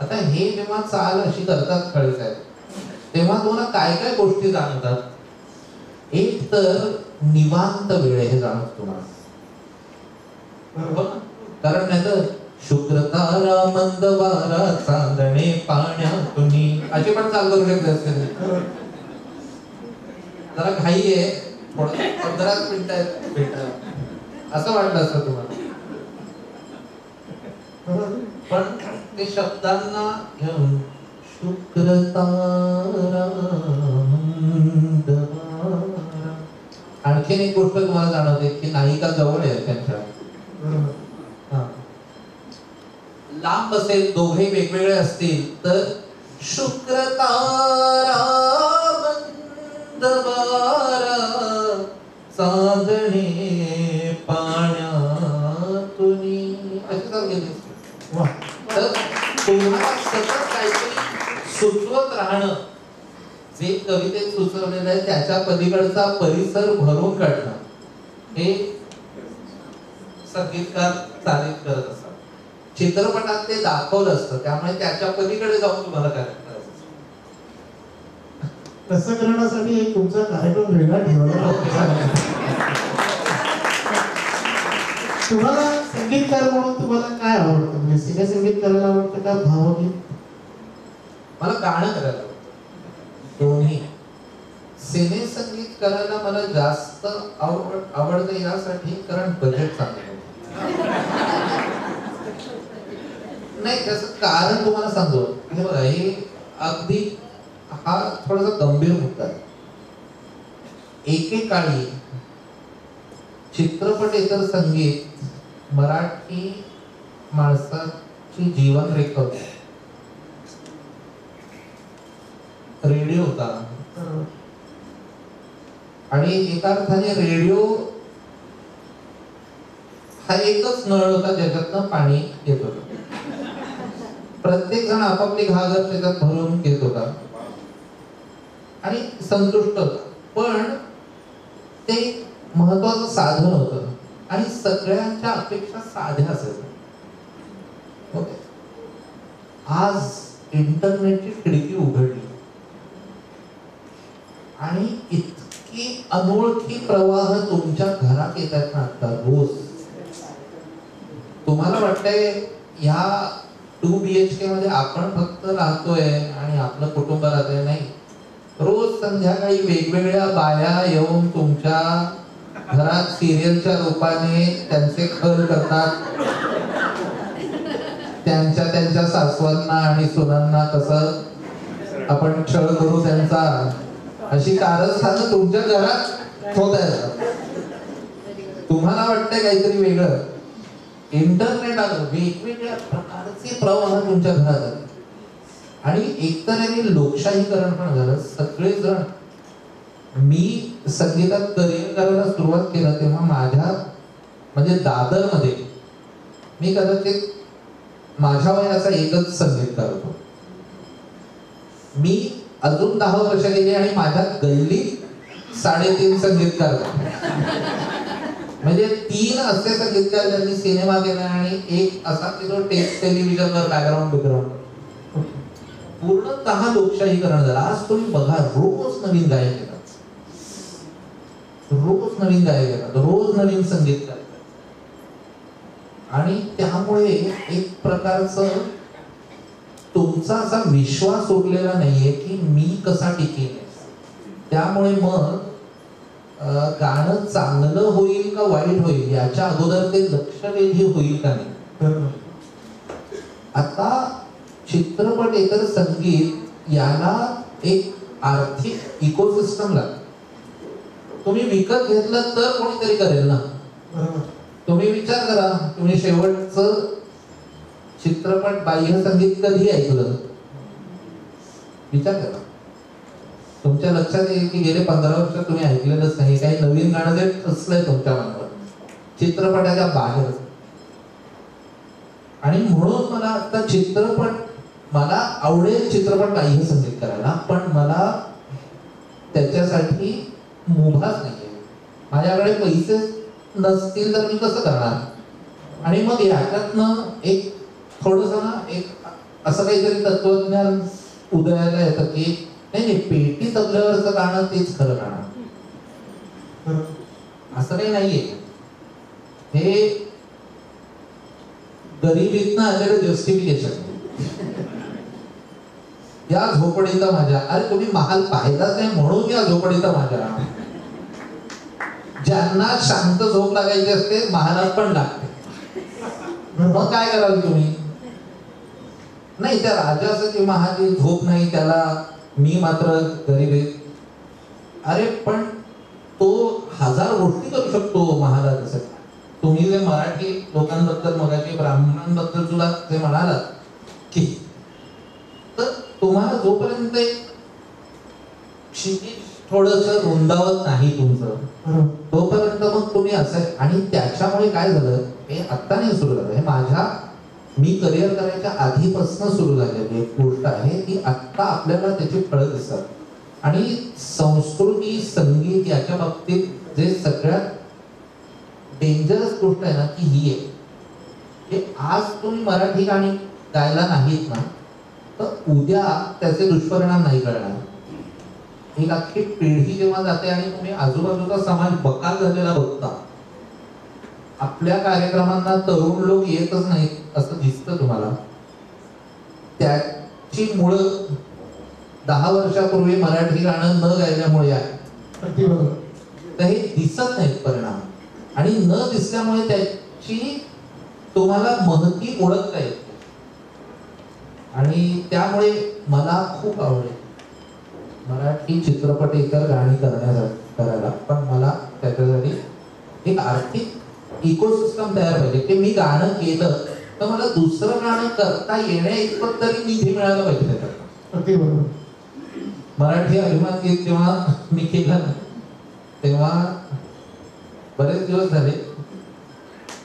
आता हे जेव्हा चाल अशी करतात कळी साहेब, तेव्हा तुम्हाला काय काय गोष्टी जाणवतात. एक तर निवांत वेळ हे जाणवत तुम्हाला, कारण नाही तर शुक्र तारा मंदवारा चांदणे पाण्यातून अशी पण चाल करू शकते असते. जरा घाई आहे, थोडं 15 मिनिटं भेटत असं वाटलं असतं तुम्हाला. पण ते शब्दांना घेऊन शुक्र तारा मंदवारा. आणखीन एक गोष्ट तुम्हाला जाणवते की नायिका जवळ आहे त्यांच्या, लांब असेल, दोघे वेगवेगळे असतील तर शुक्र तारा मंदवारा चांदणे पाण्यातून अशी चाल गेली. तर तुम्हाला सतत काहीतरी सुचवत राहणं, जे कवितेत सुचवलेलं आहे त्याच्या पलीकडचा परिसर भरून काढणं हे संगीतकार चालित करत असतात. चित्रपटात ते दाखवलं असतं, त्यामुळे त्याच्या पलीकडे जाऊन तुम्हाला काय करायचं. तसं करण्यासाठी एक तुमचा कार्यक्रम वेगळा ठेवला. तुम्हाला संगीतकार म्हणून तुम्हाला काय आवडतं, म्हणजे सिने संगीत करायला आवडतं का भावगीत? मला गाणं करायला आवडतं, दोन्ही. सिने संगीत करायला मला जास्त आवडतं यासाठी कारण बजेट चांगलं नाही. त्याचं कारण तुम्हाला सांगतो. हे बघा, हे अगदी हा थोडासा गंभीर मुद्दा आहे. एकेकाळी चित्रपट इतर संगीत मराठी माणसाची जीवन रेखा होती. रेडिओ होता आणि एका अर्थाने रेडिओ हा एकच नळ होता ज्याच्यातनं पाणी येत होतं. प्रत्येक जण आपापली घागर त्याच्यात भरून घेत होता आणि संतुष्ट होता. पण ते महत्वाचं साधन होतं आणि सगळ्यांच्या अपेक्षा साध्या असायच्या. ओके, आज इंटरनेटची खिडकी उघडली आणि इतकी अनोळखी प्रवाह तुमच्या घरात येतात ना आता रोज. तुम्हाला वाटतंय ह्या 2 BHK मध्ये आपण फक्त राहतोय आणि आपलं कुटुंब राहतंय, नाही. रोज संध्याकाळी वेगवेगळ्या बाया येऊन तुमच्या घरात सिरियलच्या रूपाने त्यांचे खल करतात. त्यांच्या सासवांना आणि सुनांना कसं आपण छळ करू त्यांचा, अशी कारस्थानं तुमच्या घरात होत आहेत. तुम्हाला वाटतंय काहीतरी वेगळं. इंटरनेट आलं, वेगवेगळ्या प्रकारचे प्रवाह तुमच्या घरात आले आणि एकतर यांनी लोकशाहीकरण पण झालं. सगळेजण, मी संगीतात करिअर करायला सुरुवात केलं तेव्हा माझ्या म्हणजे दादरमध्ये मी कदाचित माझ्या वयाचा एकच संगीतकार होतो. मी अजून 10 वर्ष गेली आणि माझ्या गल्लीत 3.5 संगीतकार म्हणजे 3 असे संगीतकार ज्यांनी सिनेमा केला आणि एक असा की जो टेलिव्हिजनवर बॅकग्राऊंड. पूर्णतः लोकशाहीकरण झालं. आज तुम्ही बघा, रोज नवीन गायक येतात, रोज नवीन संगीतकार. आणि त्यामुळे एक प्रकारचं तुमचा असा विश्वास उरलेला नाहीये की मी कसा टिकेन. त्यामुळे मग गाणं चांगलं होईल का वाईट होईल याच्या अगोदर ते लक्षवेधी होईल का नाही. आता चित्रपट इतर संगीत याला एक आर्थिक इकोसिस्टम लागतं. तुम्ही विकत घेतलं तर कोणीतरी करेल ना. तुम्ही विचार करा, तुम्ही शेवटचं चित्रपट बाह्य संगीत कधी ऐकलं? विचार करा. तुमच्या लक्षात येईल की गेले 15 वर्ष तुम्ही ऐकलेलंच नाही. काही नवीन गाणं जे असलंय तुमच्या मनावर चित्रपटाच्या बाहेर. आणि म्हणून मला आता मला आवडेल चित्रपट बाह्य संगीत करायला, पण मला त्याच्यासाठी मुभाच नाहीये. माझ्याकडे पैसे नसतील तर मी कसं करणार. आणि मग याच्यातनं एक थोडंसं ना एक असं काहीतरी तत्वज्ञान उदयाला येतं की नाही, पेटी तबल्यावरचं गाणं तेच खरं गाणं, असं काही नाहीये. हे गरिबीतनं आलेलं जस्टिफिकेशन. या झोपडीचा माझ्या, अरे तुम्ही महाल पाहिलाच नाही म्हणून या झोपडीचा माझ्या. ज्यांना शांत झोप लागायची असते महालात पण लागते. मग काय कराल तुम्ही? नाही, त्या राजाची महाली झोप नाही, त्याला मी मात्र गरीब आहे. अरे पण तो 1000 गोष्टी करू शकतो महालात. असं तुम्ही जे मराठी लोकांबद्दल मराठी ब्राह्मणांबद्दल सुद्धा जे म्हणालात की, तर तुम्हाला जोपर्यंत थोडस रुंदावत नाही तुमचं, तोपर्यंत मग तुम्ही असं. आणि त्याच्यामुळे काय झालं, हे आत्ता नाही सुरू झालं, हे मी करिअर करायच्या आधीपासून सुरू झालेली एक गोष्ट आहे की आत्ता आपल्याला त्याची फळं दिसतात. आणि संस्कृती संगीत याच्या बाबतीत जे सगळ्यात डेंजरस गोष्ट आहे ना ती ही आहे की आज तुम्ही मराठी गाणी गायला नाहीत ना, तर उद्या त्याचे दुष्परिणाम नाही कळणार. एक अख्खी पिढी जेव्हा जाते आणि तुम्ही आजूबाजूचा समाज बकाल झालेला बघता, आपल्या कार्यक्रमांना तरुण लोक येतच नाहीत असं दिसतं तुम्हाला. त्याची मुळं 10 वर्षापूर्वी मराठी गाणं न गायल्यामुळे आहे. तर हे दिसत नाहीत परिणाम. आणि न दिसल्यामुळे त्याची तुम्हाला महती ओळखता येते. आणि त्यामुळे मला खूप आवडेल मराठी चित्रपट इतर गाणी करायला, पण मला त्याच्यासाठी एक आर्थिक इकोसिस्टम तयार पाहिजे की मी गाणं केलं तर मला दुसरं गाणं करता येण्या इतपत तरी निधी मिळाला पाहिजे त्याच्यात. मराठी अभिमान गीत जेव्हा मी केलं ना, तेव्हा बरेच दिवस झाले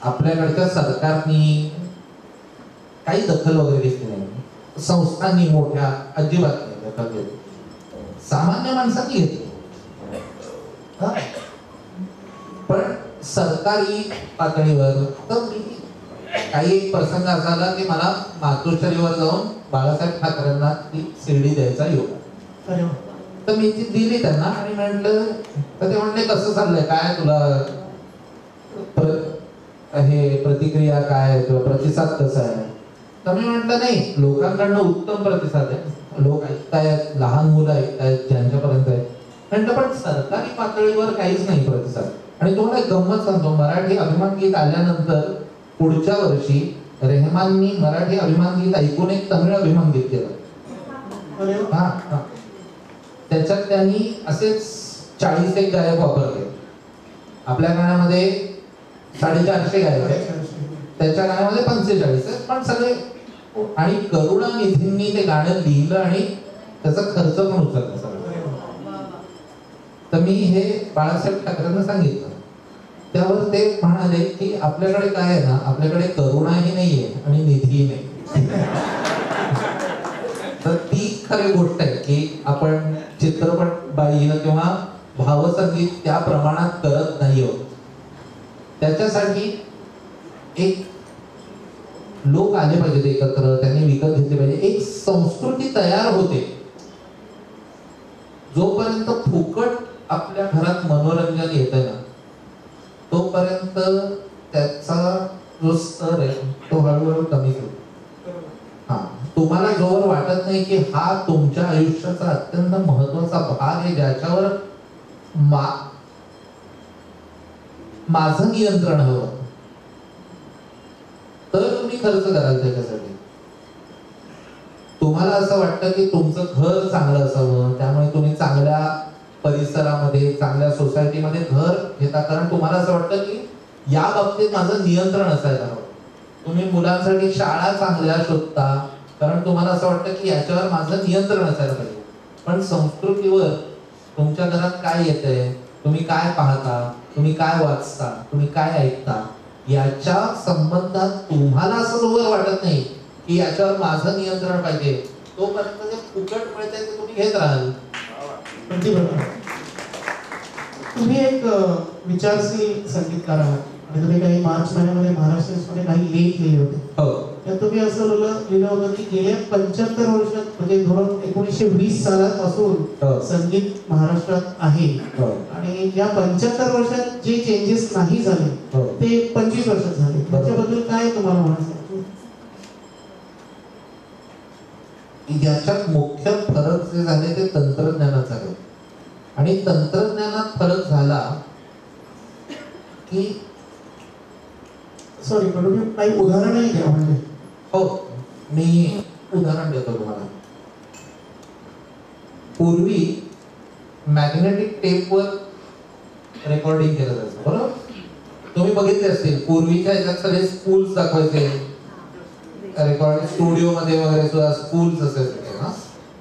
आपल्याकडच्या सरकारनी काही दखल वगैरे घेतली नाही. संस्थांनी मोठ्या अजिबात नाही, सामान्य माणसांनी घेतले. पण सरकारी पातळीवर तर मी काही एक प्रसंग असा आला की मला मातोश्रीवर जाऊन बाळासाहेब ठाकरेंना ती सीडी द्यायचा योग. तर मी ती दिली त्यांना आणि म्हटलं, तर ते म्हणले कसं चाललंय, काय तुला हे प्रतिक्रिया काय, तुला प्रतिसाद कसा आहे. तर मी म्हटलं नाही, लोकांकडनं उत्तम प्रतिसाद आहे, लोक ऐकतायत, लहान मुलं ऐकतायत ज्यांच्यापर्यंत आहे. म्हटलं पण सरकारी पातळीवर काहीच नाही प्रतिसाद. आणि तुम्हाला एक गंमत सांगतो, मराठी अभिमान गीत आल्यानंतर पुढच्या वर्षी रेहमाननी मराठी अभिमान गीत ऐकून एक तमिळ अभिमान गीत केलं. हा, त्याच्यात त्यांनी असेच 40 एक गायक वापरले. आपल्या गाण्यामध्ये 450 गायक आहेत, त्याच्या गाण्यामध्ये 45 आहेत, पण सगळे. आणि करुणानिधींनी ते गाणं लिहिलं आणि त्याचा खर्च पण उचलला सगळं. तर मी हे बाळासाहेब ठाकरेंना सांगितलं, त्यावर ते म्हणाले की आपल्याकडे काय आहे ना, आपल्याकडे करुणाही नाहीये आणि निधीही नाही. तर ती खरी गोष्ट आहे की आपण चित्रपट बाळीनं किंवा भावसंगीत त्या प्रमाणात करत नाही आहोत. त्याच्यासाठी एक लोक आले पाहिजेत एकत्र, त्यांनी विकत घेतले पाहिजे, एक संस्कृती तयार होते. जोपर्यंत फुकट आपल्या घरात मनोरंजन येत ना, तोपर्यंत त्याचा जो स्तर आहे तो हळूहळू कमी होतो. हा, तुम्हाला जोवर वाटत नाही की हा तुमच्या आयुष्याचा अत्यंत महत्वाचा भाग आहे, ज्याच्यावर माझं नियंत्रण हवं, तर तुम्ही खर्च कराल त्याच्यासाठी. तुम्हाला असं वाटतं की तुमचं घर चांगलं असावं, त्यामुळे तुम्ही चांगल्या परिसरामध्ये, चांगल्या सोसायटीमध्ये घर घेता, कारण तुम्हाला असं वाटतं की या बाबतीत माझं नियंत्रण असायला हवं. तुम्ही मुलांसाठी शाळा चांगल्या शोधता, कारण तुम्हाला असं वाटतं की याच्यावर माझं नियंत्रण असायला पाहिजे. पण संस्कृतीवर तुमच्या घरात काय येतंय, तुम्ही काय पाहता, तुम्ही काय वाचता, तुम्ही काय ऐकता, याच्या संबंधात तुम्हाला असं जोवर वाटत नाही की याच्यावर माझं नियंत्रण पाहिजे, तोपर्यंत जे फुकट मिळतंय ते तुम्ही घेत राहाल. तुम्ही एक विचारशील संगीतकार आहात आणि तुम्ही काही मार्च महिन्यामध्ये महाराष्ट्रामध्ये काही लेख लिहिले होते. त्यात तुम्ही असं लिहिलं होतं की गेल्या 75 वर्षात, म्हणजे धोरण 1920 सालापासून संगीत महाराष्ट्रात आहे आणि या 75 वर्षात जे चेंजेस नाही झाले ते 25 वर्षात झाले. त्याच्याबद्दल काय तुम्हाला म्हणायचं? याच्यात मुख्य फरक जे झाले ते तंत्रज्ञानाचा आहे. आणि तंत्रज्ञानात फरक झाला की सॉरी, पण तुम्ही काही उदाहरणही द्या. म्हणजे हो, मी उदाहरण देतो तुम्हाला. पूर्वी मॅग्नेटिक टेपवर रेकॉर्डिंग केलं जायचं, बरोबर? तुम्ही बघितले असतील, पूर्वीच्या ह्याच्यात सगळे स्कूल्स दाखवायचे, रेकॉर्डिंग स्टुडिओ मध्ये वगैरे सुद्धा स्कूल्स असायचे ना.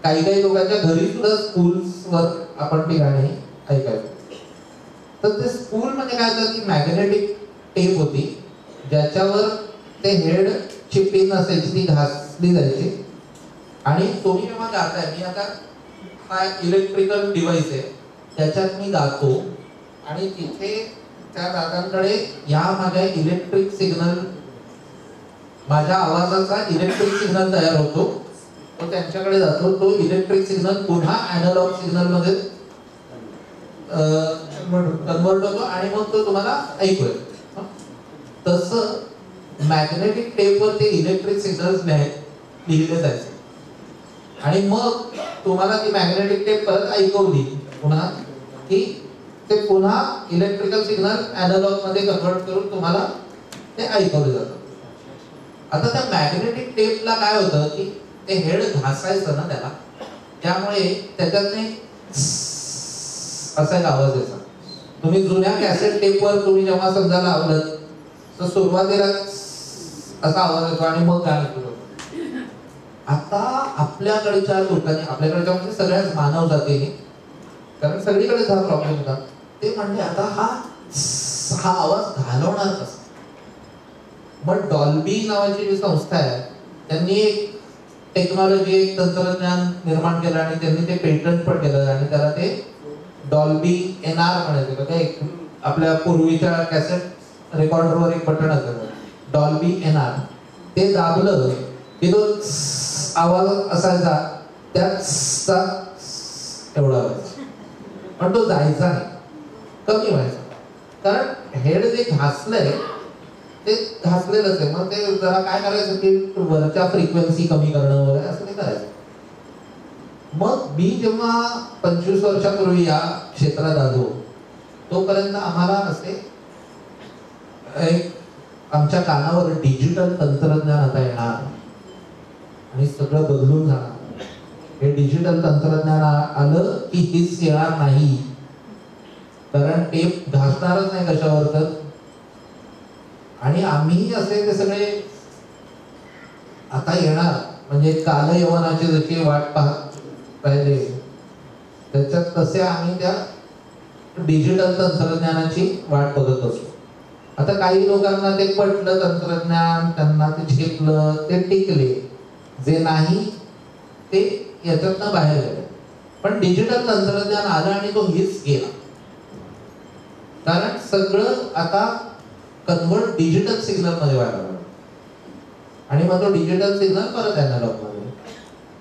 काही लोकांच्या घरी सुद्धा स्कूल्सवर आपण ती गाणी ऐकायचो. तर ते स्कूल म्हणजे काय होतं की मॅग्नेटिक टेप होती, ज्याच्यावर ते हेड ची पिन असायची, ती घासली जायची. आणि तुम्ही जेव्हा गाताय, मी आता हा इलेक्ट्रिकल डिव्हाइस आहे, त्याच्यात मी गातो आणि तिथे त्या दादांकडे या माझ्या इलेक्ट्रिक सिग्नल, माझ्या आवाजाचा इलेक्ट्रिक सिग्नल तयार होतो, तो त्यांच्याकडे जातो. तो इलेक्ट्रिक सिग्नल पुन्हा अॅनालॉग सिग्नल मध्ये कन्वर्ट होतो आणि मग तो तुम्हाला ऐकू येतो. तसं मॅग्नेटिक टेपवर ते इलेक्ट्रिक सिग्नल्स लिहिले जायचे आणि मग तुम्हाला ती मॅग्नेटिक टेप परत ऐकवली पुन्हा की ते पुन्हा इलेक्ट्रिकल सिग्नल अॅनालॉग मध्ये कन्वर्ट करून तुम्हाला ते ऐकवले जातं. आता त्या मॅग्नेटिक टेपला काय होतं की ते हेड घासायचं ना त्याला, त्यामुळे त्याच्यातने असा एक आवाज यायचा. तुम्ही जुन्या कॅसेट टेपवर तुम्ही जेव्हा समजा लावलं तर सुरुवातीला असा आवाज येतो आणि मग गाणं सुरू होतं. आता आपल्याकडच्या लोकांनी, आपल्याकडच्या म्हणजे सगळ्याच मानव जातीने, कारण सगळीकडेच हा प्रॉब्लेम होता, ते म्हणजे आता हा आवाज घालवणार कसा. मग डॉल्बी नावाची जी संस्था आहे, त्यांनी एक टेक्नॉलॉजी एक तंत्रज्ञान निर्माण केलं आणि त्यांनी ते पेटंट पण केलं आणि त्याला ते डॉल्बी एनआर म्हणायचं बघा. एक आपल्या पूर्वीच्या कॅसेट रेकॉर्डरवर एक बटन असायचं डॉल्बी एनआर. ते दाबलं की तो आवाज असायचा त्याचा एवढा व्हायचा पण तो जायचा नाही, कमी व्हायचा. कारण हेड जे घासलंय ते घासलेलंच आहे. मग ते जरा काय करायचं की वरच्या फ्रिक्वेन्सी कमी करणं वगैरे असं ते करायचं. मग मी जेव्हा 25 वर्षापूर्वी या क्षेत्रात आलो तोपर्यंत आम्हाला असे एक आमच्या कानावर डिजिटल तंत्रज्ञान आता येणार आणि सगळं बदलून जाणार. हे डिजिटल तंत्रज्ञान आलं की हीच येणार नाही, कारण टेप घासणारच नाही कशावर तर. आणि आम्ही असे ते सगळे आता येणार म्हणजे काल यवनाची जशी वाट पाहत राहिले त्याच्यात तसे आम्ही त्या डिजिटल तंत्रज्ञानाची वाट बघत असतो. आता काही लोकांना ते पटलं तंत्रज्ञान, त्यांना ते झेपलं, ते टिकले. जे नाही ते याच्यातनं बाहेर गेले. पण डिजिटल तंत्रज्ञान आलं आणि तो हीच गेला. कारण सगळं आता कन्वर्ट डिजिटल सिग्नल मध्ये व्हायला लागलं आणि मग तो डिजिटल सिग्नल परत अॅनालॉग मध्ये.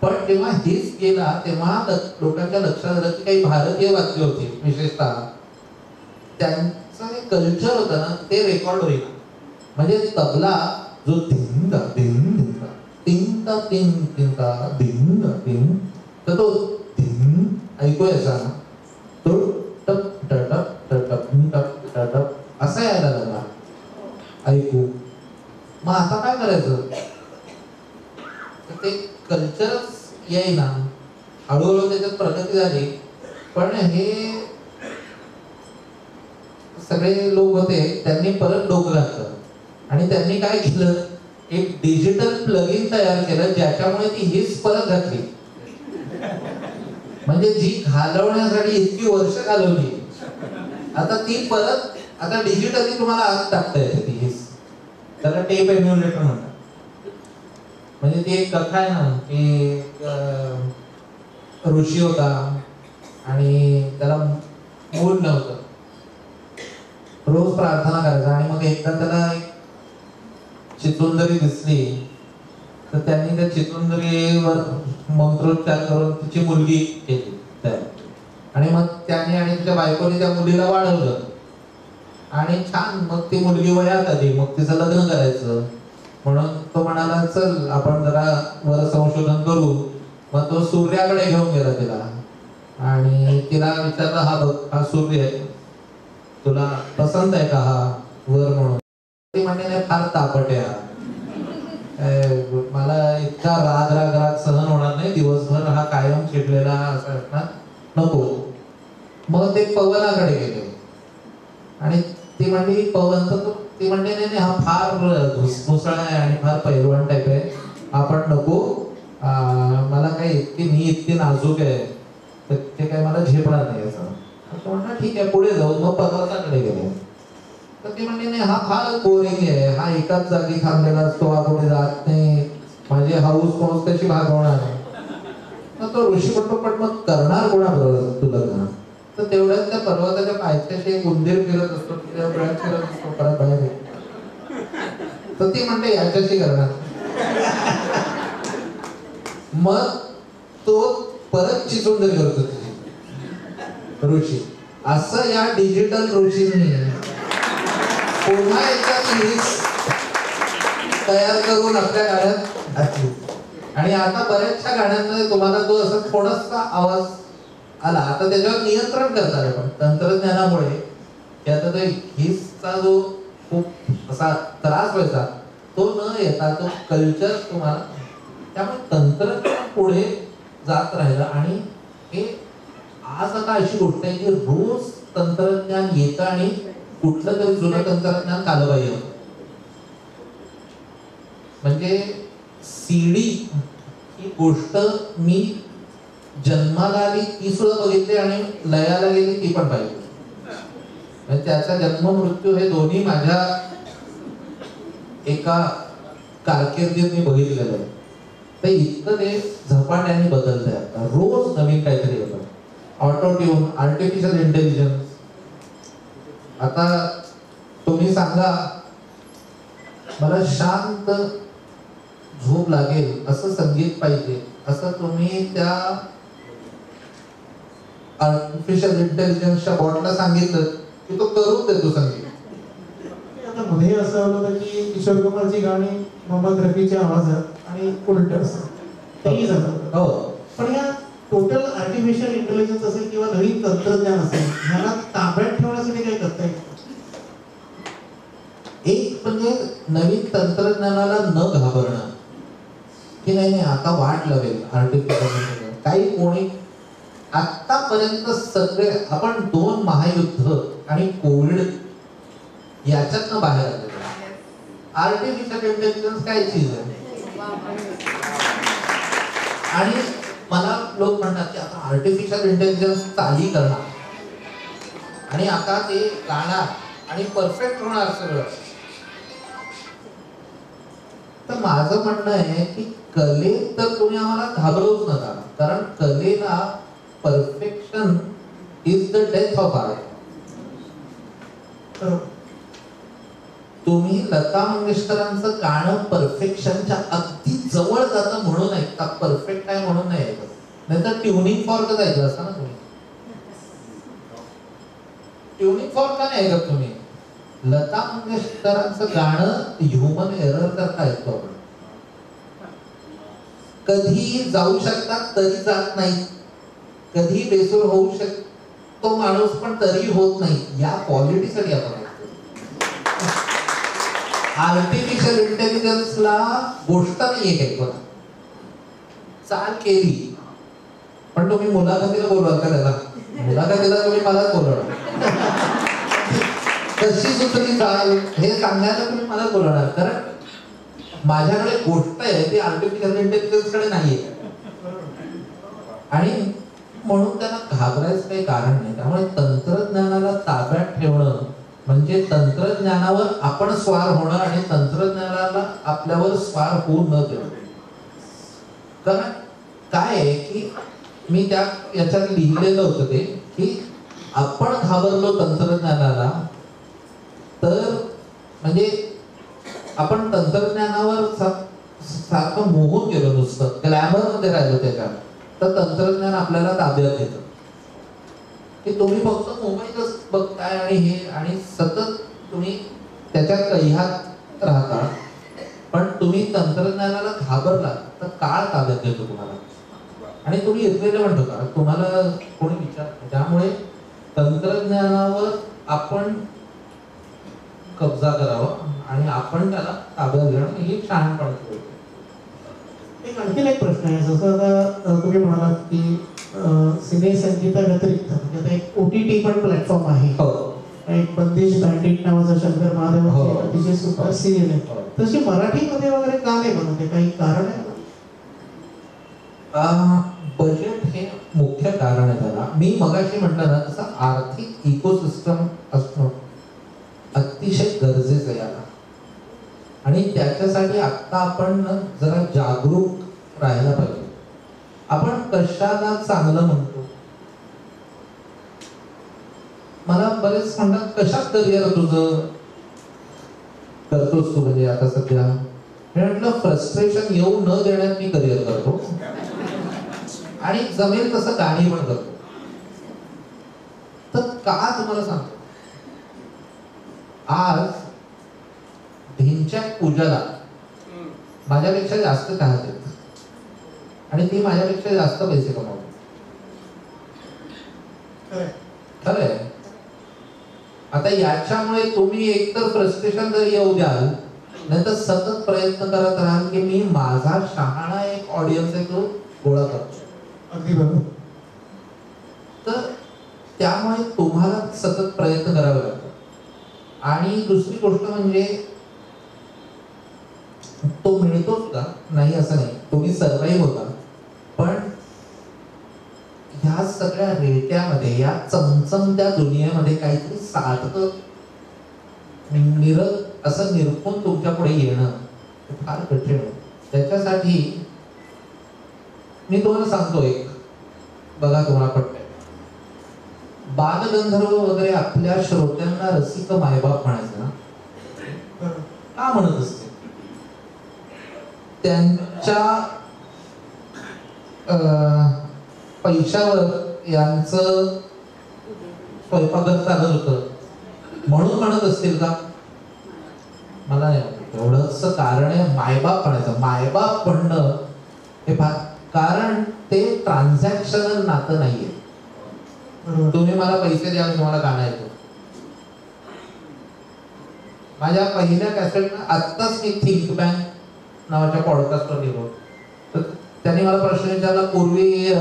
पण जेव्हा हीच गेला तेव्हा लोकांच्या लक्षात आलं की काही भारतीय वाद्य होती विशेषतः त्यांचं एक कल्चर होतं ना ते रेकॉर्ड होईल. म्हणजे तबला जो धिंगा धिंग धिंगा टिंगता टिंग टिंगता धिंग टिंग तर तो धिंग ऐकू यायचा ना तो टप टटप टटप टप टटप असा यायला लागला ऐकू. मग आता काय करायचं, ते कल्चरच येईना. हळूहळू त्याच्यात प्रगती झाली. पण हे सगळे लोक होते त्यांनी परत डोकं घातलं आणि त्यांनी काय केलं, एक डिजिटल प्लगइन तयार केलं ज्याच्यामुळे ती हीच परत घातली. म्हणजे जी घालवण्यासाठी इतकी वर्ष घालवली आता ती परत आता डिजिटली तुम्हाला आत टाकता येते ती हीच. त्याला टेप एम्युलेटर म्हणतात. म्हणजे ती एक कथा आहे ना की ऋषी होता आणि त्याला मूल नव्हतं. रोज प्रार्थना करायचा आणि मग एकदा त्याला एक चितुंदरी दिसली तर त्यांनी त्या चितुंदरीवर मंत्रोच्चार करून तिची मुलगी केली आणि मग त्याने आणि तुझ्या बायकोने त्या मुलीला वाढवलं आणि छान मग ती मुलगी वयात आली. मग तिचं लग्न करायचं म्हणून तो म्हणाला चल आपण जरा वर संशोधन करू. मग तो सूर्याकडे घेऊन गेला तिला आणि तिला विचारलं हा बघ हा सूर्य आहे, तुला पसंत आहे का हा वर म्हणून. ती म्हणते नाही फार तापट आहे मला इतका राग राग राग सहन होणार नाही, दिवसभर हा कायम चिडलेला असा असणार नको. मग ते पवनाकडे गेले आणि ती म्हणली पवन तर ती म्हणते नाही हा फार घुसमुसळा आहे आणि फार पैलवान टाईप आहे आपण नको, मला काही मी इतकी नाजूक आहे तर ते काय मला झेपणार नाही असं. म्हणलं ठीक आहे पुढे जाऊ. मग पर्वताकडे गेले तर ती म्हणली नाही हा फार बोरिंग आहे, हा एकाच जागी थांबलेला असतो, हा कुठे जात नाही, माझी हाऊस माऊस कशी भागवणार. मग तो ऋषी म्हणतो पण मग करणार कोणाबरोबर तू लग्न. तर तेवढ्याच त्या पर्वताच्या पायथ्याशी एक उंदीर फिरत असतो, फिरत असतो परत बाहेर. तर ती म्हणते याच्याशी करणार. मग तो परत चिचुंदरी करतो तिची ऋषी. असं या डिजिटल ऋषींनी पुन्हा एकदा तयार करून आपल्या गाण्यात घातली. आणि आता बऱ्याचशा गाण्यांमध्ये तुम्हाला तो असा थोडासा आवाज आला. आता त्याच्यावर नियंत्रण करतात पण तंत्रज्ञानामुळे की आता तो हिसचा जो खूप असा त्रास व्हायचा तो न येता तो कल्चर तुम्हाला. त्यामुळे तंत्रज्ञान पुढे जात राहिलं आणि हे आज आता अशी गोष्ट आहे की रोज तंत्रज्ञान येतं आणि कुठलं तरी जुनं तंत्रज्ञान कालबाह्य होतं. म्हणजे सीडी ही गोष्ट मी जन्माला आली ती सुद्धा बघितली आणि लयाला गेली ती पण पाहिजे. म्हणजे त्याचा जन्म मृत्यू हे दोन्ही माझ्या एका कारकिर्दीत मी बघितलेलं आहे. तर इतकं ते झपाट्याने बदलतंय. आता रोज नवीन काहीतरी होतं. Auto tune, artificial intelligence. आता तुम्ही सांगा मला शांत झोप लागेल असं संगीत पाहिजे, असं तुम्ही त्या आर्टिफिशियल इंटेलिजन्सच्या बॉटला सांगितलं की तो करून देतो संगीत. आता मध्ये असं होतं की किशोर कुमारची गाणी मोहम्मद रफीच्या आवाजात आणि उलट असं तेही झालं होतं. हो, पण या टोटल आर्टिफिशियल इंटेलिजन्स असेल किंवा नवीन तंत्रज्ञान असेल, ह्याला ताब्यात ठेवण्यासाठी काय करता येईल? एक म्हणजे नवीन तंत्रज्ञानाला न घाबरणं की नाही आता वाट लावेल आर्टिफिशियल. काही कोणी आतापर्यंत सगळे आपण 2 महायुद्ध आणि कोविड याच्यातनं बाहेर आलेलो. आर्टिफिशियल इंटेलिजन्स काय चीज आहे? आणि मला लोक म्हणतात की आता आर्टिफिशियल इंटेलिजन्स चाली करणार आणि आता ते गाणार आणि परफेक्ट होणार सगळं. तर माझं म्हणणं आहे की कलेत तर तुम्ही आम्हाला घाबरवूच नका, कारण कलेला perfection is the death of art. तुम्ही लता मंगेशकरांचं गाणं परफेक्शनच्या अगदी जवळ जातं म्हणून ऐकता, परफेक्ट आहे म्हणून नाही ऐकत. नाहीतर ट्युनिंग फॉर्क ऐकलं असतं ना तुम्ही. ट्युनिंग फॉर्क का नाही ऐकत तुम्ही? लता मंगेशकरांचं गाणं ह्युमन एरर करता ऐकतो आपण. कधी जाऊ शकतात तरी जात नाही, कधी बेसूर होऊ शकतो माणूस पण तरी होत नाही, या क्वालिटीसाठी आपण ऐकतो. आर्टिफिशियल इंटेलिजन्सला गोष्ट नाहीये काही पण चाल केली, पण तुम्ही मुलाखतीला बोलवाल का त्याला? मुलाखतीला तुम्ही मलाच बोलवणार. कशी सुचली चाल हे सांगायला तुम्ही मलाच बोलवणार, कारण माझ्याकडे गोष्ट आहे ती आर्टिफिशियल इंटेलिजन्स कडे नाहीये. आणि म्हणून त्यांना घाबरायचं काही कारण नाही. त्यामुळे तंत्रज्ञानाला ताब्यात ठेवणं म्हणजे तंत्रज्ञानावर आपण स्वार होणं आणि तंत्रज्ञानाला आपल्यावर स्वार होऊ न देणं. कारण काय आहे की मी त्या याच्यात लिहिलेलं होतं ते की आपण घाबरलो तंत्रज्ञानाला तर म्हणजे आपण तंत्रज्ञानावर सारखं मोहून गेलो, नुसतं ग्लॅमर मध्ये राहिलो त्याच्यात, तर तंत्रज्ञान आपल्याला ताब्यात घेतं की तुम्ही फक्त मोबाईलच बघताय आणि हे आणि सतत तुम्ही त्याच्यात कह्यात राहता. पण तुम्ही तंत्रज्ञानाला घाबरला तर काळ ताब्यात घेतो तुम्हाला आणि तुम्ही इथलेलं म्हणतो का तुम्हाला कोणी विचारतो. त्यामुळे तंत्रज्ञानावर आपण कब्जा करावा आणि आपण त्याला ताब्यात घेणं ही शहाणपणाची गोष्ट. एक आणखीन एक प्रश्न आहे, जसं आता तुम्ही म्हणालात की सिने संगीता व्यतिरिक्त म्हणजे आता एक OTT पण प्लॅटफॉर्म आहे. एक बंदिश बँडिट नावाचा शंकर महादेवाची अतिशय सुपर सिरियल आहे. तशी मराठीमध्ये वगैरे का नाही बनवते? काही कारण आहे? बजेट हे मुख्य कारण आहे त्याला. मी मगाशी म्हटलं ना तसं आर्थिक इकोसिस्टम असणं अतिशय गरजेचं आहे याला. आणि त्याच्यासाठी आता आपण जरा जागरूक राहायला पाहिजे. आपण कशाला चांगलं म्हणतो? मला बरेच म्हणतात कशात करिअर तुझं करतोस तू, म्हणजे आता सध्या मी म्हटलं फ्रस्ट्रेशन येऊ न देण्यात मी करिअर करतो आणि जमेल तसं गाणी पण करतो. तर का तुम्हाला सांगतो, आज भिंच्या पूजाला माझ्यापेक्षा जास्त चाहते आणि ती माझ्यापेक्षा जास्त पैसे कमावते. खरंय. आता याच्यामुळे तुम्ही एकतर फ्रस्ट्रेशन जर येऊ द्याल नाही तर सतत प्रयत्न करत राहाल की मी माझा शहाणा एक ऑडियन्स आहे तो गोळा करतो. अगदी बरोबर. तर त्यामुळे तुम्हाला सतत प्रयत्न करावे लागतात. आणि दुसरी गोष्ट म्हणजे तो मिळतोच का नाही असं नाही, तुम्ही सर्वाईव्ह होता. पण ह्या सगळ्या रेट्यामध्ये या चमचमत्या दुनियेमध्ये काहीतरी साधं असं निरखून तुमच्या पुढे येणं फार कठीण आहे. त्याच्यासाठी मी तुम्हाला सांगतो एक, बघा तुम्हाला पटतंय. बालगंधर्व वगैरे आपल्या श्रोत्यांना रसिक मायबाप म्हणायचं ना, का म्हणत असते? त्यांच्या पैशावर यांचं स्वयंपाकघर चालत होतं म्हणून म्हणत असतील का? मला नाही वाटत एवढंच कारण आहे मायबाप म्हणायचं. मायबाप म्हणणं हे कारण ते ट्रान्झॅक्शनल नातं नाहीये. तुम्ही मला पैसे द्या आणि तुम्हाला गाणं ऐकू. माझ्या पहिल्या कॅसेटनं आत्ताच मी थिंक बँक नावाच्या पॉडकास्टवर गेलो, तर त्यांनी मला प्रश्न विचारला. पूर्वी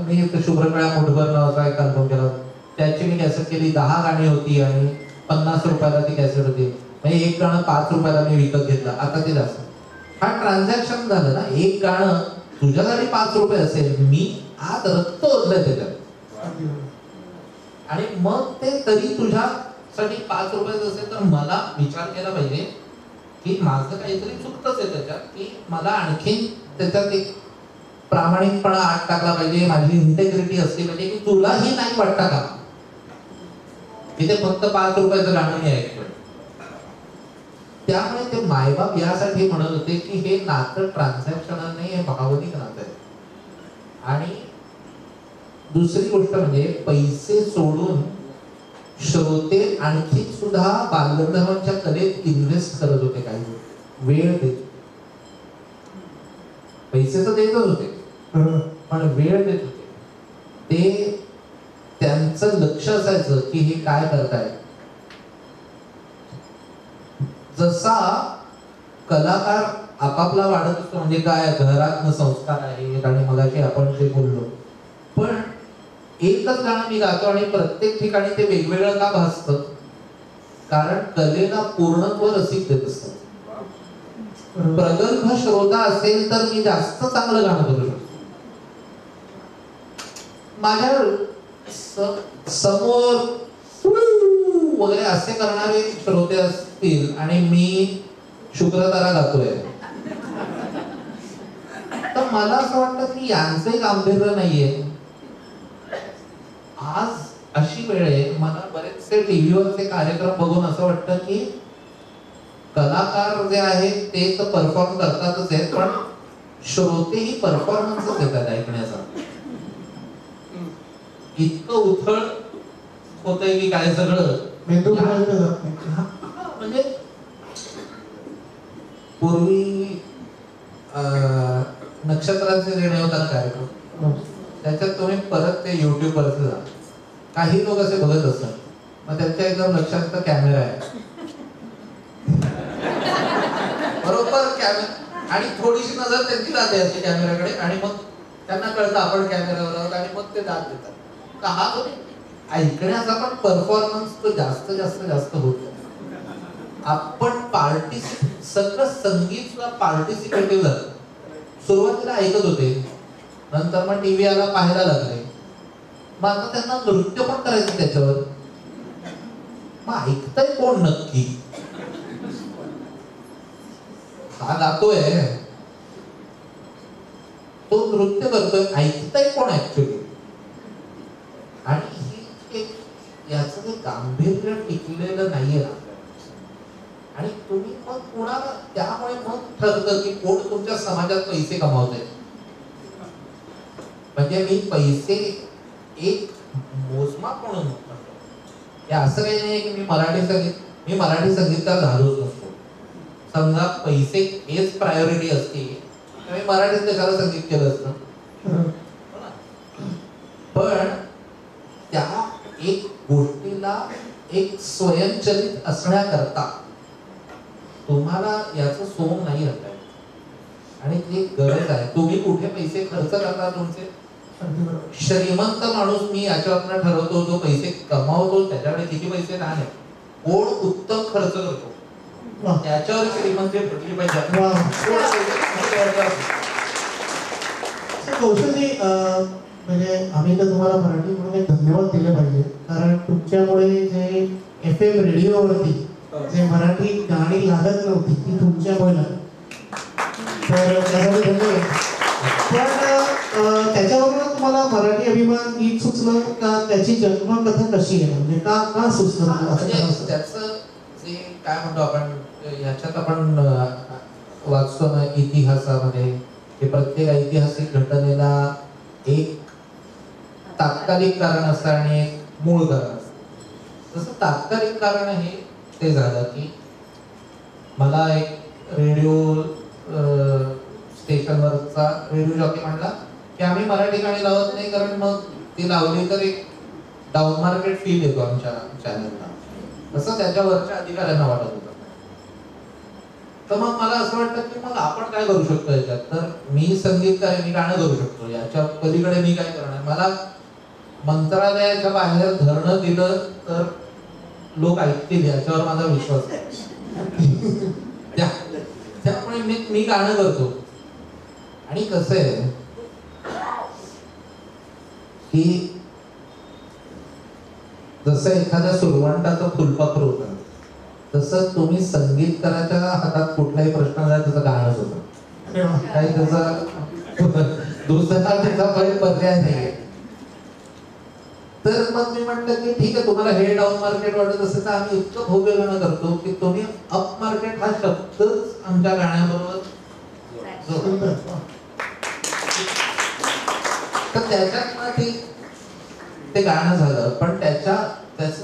मी शुभ्रकळा मुठभर नावाचा एक अल्बम केला, त्याची मी कॅसेट केली, 10 गाणी होती आणि 50 रुपयाला ती कॅसेट होती. म्हणजे एक गाणं 5 रुपयाला मी विकत घेतलं. आता ते जास्त, हा ट्रान्झॅक्शन झालं ना. एक गाणं तुझ्यासाठी 5 रुपये असेल, मी आज रक्त ओतलंय त्याच्यात, आणि मग ते तरी तुझ्यासाठी 5 रुपयाचं असेल, तर मला विचार केला पाहिजे की माझं काहीतरी चुकतंच आहे त्याच्यात, की मला आणखीन त्याच्यात एक प्रामाणिकपणा आत टाकला पाहिजे, माझी इंटेग्रिटी असली पाहिजे, की तुलाही नाही वाटतं का इथे फक्त 5 रुपयाचं गाणं मी ऐकतोय. त्यामुळे ते मायबाप यासाठी म्हणत होते की हे नातं ट्रान्झॅक्शनल नाही, हे भावनिक नातं आहे. आणि दुसरी गोष्ट म्हणजे पैसे सोडून श्रोते आणखी सुद्धा बालगंधर्वांच्या कलेत इन्व्हेस्ट करत होते. काही वेळ देत, पैसे तर देतच होते पण वेळ देत होते. ते त्यांचं लक्ष असायचं की हे काय करताय. जसा कलाकार आपापला वाढत असतो, म्हणजे काय घरात संस्कार आहेत आणि मगाशी आपण जे बोललो, पण एकच गाणं मी गातो आणि प्रत्येक ठिकाणी ते वेगवेगळं का भासतं? कारण कलेला पूर्णत्व रसिक देत असतात. प्रगल्भ श्रोता असेल तर मी जास्त चांगलं गाणं करू शकतो. माझ्या समोर वगैरे असे करणारे श्रोते असतील आणि मी शुक्रतारा गातोय, तर मला असं वाटतं की यांचंही गांभीर्य नाहीये. आज अशी वेळ आहे, मला बरेचसे टीव्हीवरचे कार्यक्रम बघून असं वाटतं की कलाकार जे आहेत ते तर परफॉर्म करतातच आहेत, पण श्रोतेही परफॉर्मन्सच देतात ऐकण्याचा. इतकं उथळ होतंय की काय सगळं म्हणजे पूर्वी नक्षत्रांचे देणे होता कार्यक्रम, त्याच्यात तुम्ही परत ते युट्यूब वरती जा, काही लोक असे बघत असतात, मग त्यांच्या एकदम लक्षात कॅमेरा आहे बरोबर कॅमेरा, आणि थोडीशी नजर त्यांची जाते अशी कॅमेराकडे, आणि मग त्यांना कळतं आपण कॅमेरावर आहोत आणि मग ते दाद देतात. का हा जो ऐकण्याचा पण परफॉर्मन्स तो जास्त जास्त जास्त होतो. आपण सगळं संगीत सुद्धा पार्टिसिपेटिव्ह झालं. सुरुवातीला ऐकत होते, नंतर मग टीव्ही आला पाहायला लागले, मग आता त्यांना नृत्य पण करायचं त्याच्यावर. मग ऐकतंय कोण नक्की? हा गातोय, तो नृत्य करतोय, ऐकतंय कोण ऍक्च्युअली? आणि याचं जे गांभीर्य टिकलेलं नाहीये ना, आणि तुम्ही मग कोणाला, त्यामुळे मग ठरतं की कोण तुमच्या समाजात पैसे कमावतंय. म्हणजे मी पैसे एक मोजमाप म्हणून म्हणतो, हे असं काही नाही की मी मराठी संगीतकार झालोच नसतो. समजा पैसे हेच प्रायोरिटी असते तर मी मराठीत कशाला संगीत केलं असतं. पण त्या एक गोष्टीला एक स्वयंचलित असण्याकरता तुम्हाला याचं सोंग नाही राहत, आणि ती गरज आहे. तुम्ही कुठे पैसे खर्च करता तुमचे? श्रीमंत माणूस मी याच्यावर ठरवतो, जो पैसे कमावतो त्याच्याकडे किती पैसे नाही, कोण उत्तम खर्च करतो त्याच्यावर श्रीमंती भेटली पाहिजे. कौशलजी, म्हणजे आम्ही तर तुम्हाला मराठी म्हणून एक धन्यवाद दिले पाहिजे, कारण तुमच्यामुळे जे FM रेडिओवरती जे मराठी गाणी लागत नव्हती ती तुमच्यामुळे लागली, तर त्यासाठी धन्यवाद. पण तुम्हाला मराठी अभिमान गीत सुचलं का त्याची जन्मकथा कशी आहे म्हणजे का सुचलं तुम्हाला असं करावंसं? त्याचं जे काय म्हणतो आपण ह्याच्यात आपण वाचतो ना इतिहासामध्ये की प्रत्येक ऐतिहासिक घटनेला एक तात्कालिक कारण असतं आणि एक मूळ कारण असतं. जसं तात्कालिक कारण हे ते झालं की मला एक रेडिओ स्टेशनवरचा रेडिओ जॉकी म्हणला की आम्ही मराठी गाणी लावत नाही कारण मग ती लावली तर एक डाऊन मार्केट फील येतो आमच्या चॅनलला. तसं त्याच्यावरच्या अधिकाऱ्यांना वाटत होतं. तर मग मला असं वाटतं की मग आपण काय करू शकतो याच्यात. तर मी संगीतकार आहे, मी गाणं करू शकतो. याच्या पलीकडे मी काय करणार. मला मंत्रालयाच्या बाहेर धरणं दिलं तर लोक ऐकतील याच्यावर माझा विश्वास आहे. त्यामुळे मी गाणं करतो. आणि कसं आहे की जसं एखाद्या सुरवंटाचं फुलपाखरू होतं तसं तुम्ही संगीतकाराच्या हातात कुठलाही प्रश्न आला त्याचं गाणंच होतं. काही त्याचा दुसरा त्याचा पर्याय नाही. तर मग मी म्हटलं की ठीक आहे तुम्हाला हे डाऊन मार्केट वाटत असेल तर आम्ही इतकं भव्य गाणं करतो की तुम्ही अप मार्केट हा शब्दच आमच्या गाण्याबरोबर जोडा. तर त्याच्यात ते गाणं झालं. पण त्याचं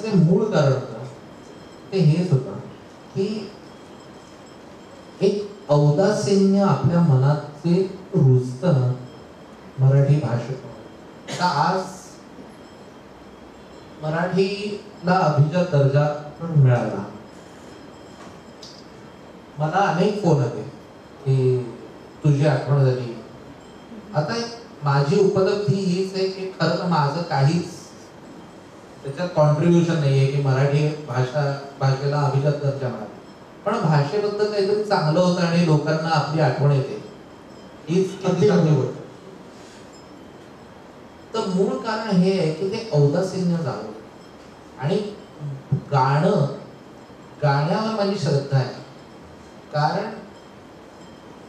जे मूळ कारण होतं ते हेच होतं की एक औदासिन्य आपल्या मनात जे रुजतं ना मराठी भाषेत. आज मराठीला अभिजात दर्जा पण मिळाला. मला अनेक फोन आले की तुझी आठवण झाली. आता माझी उपलब्धी हीच आहे की खरं तर माझं काहीच त्याच्यात कॉन्ट्रीब्युशन नाहीये की मराठी भाषेला अभिजात दर्जा मिळाला. पण भाषेबद्दल काहीतरी चांगलं होतं आणि लोकांना आपली आठवण येते हीच किती चांगली गोष्ट. तर मूळ कारण हे आहे की ते औदासिन्य जावं. आणि गाण्यावर माझी श्रद्धा आहे. कारण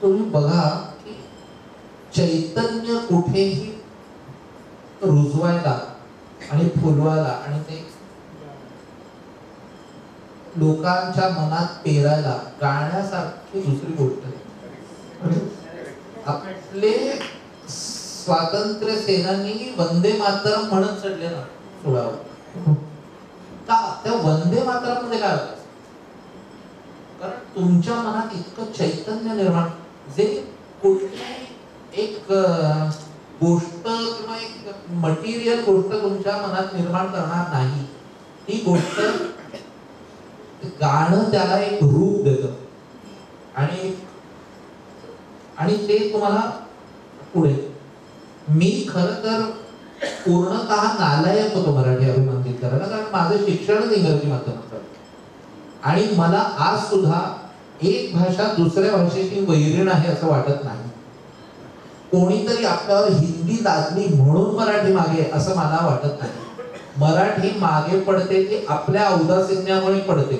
तुम्ही बघा की चैतन्य कुठेही रुजवायला आणि फुलवायला आणि ते लोकांच्या मनात पेरायला गाण्यासारखी दुसरी गोष्ट नाही. आपले स्वातंत्र्य सेनानी वंदे मातरम म्हणत चढले ना सोडावं का त्या वंदे मातरम मध्ये काय होतं. कारण तुमच्या मनात इतकं चैतन्य निर्माण जे कुठली एक गोष्ट किंवा एक मटेरियल गोष्ट तुमच्या मनात निर्माण करणार नाही. ती गोष्ट गाणं त्याला एक रूप देतं आणि ते तुम्हाला पुढे. मी खरं तर पूर्णतः नालायक होतो मराठी अभिमान गीत करायला कारण माझं शिक्षणच इंग्रजी माध्यमाचं आणि मला आज सुद्धा एक भाषा दुसऱ्या भाषेची वैरीण आहे असं वाटत नाही. कोणीतरी आपल्यावर हिंदी लादली म्हणून मराठी मागे असं मला वाटत नाही. मराठी मागे पडते की आपल्या औदासिन्यामुळे पडते.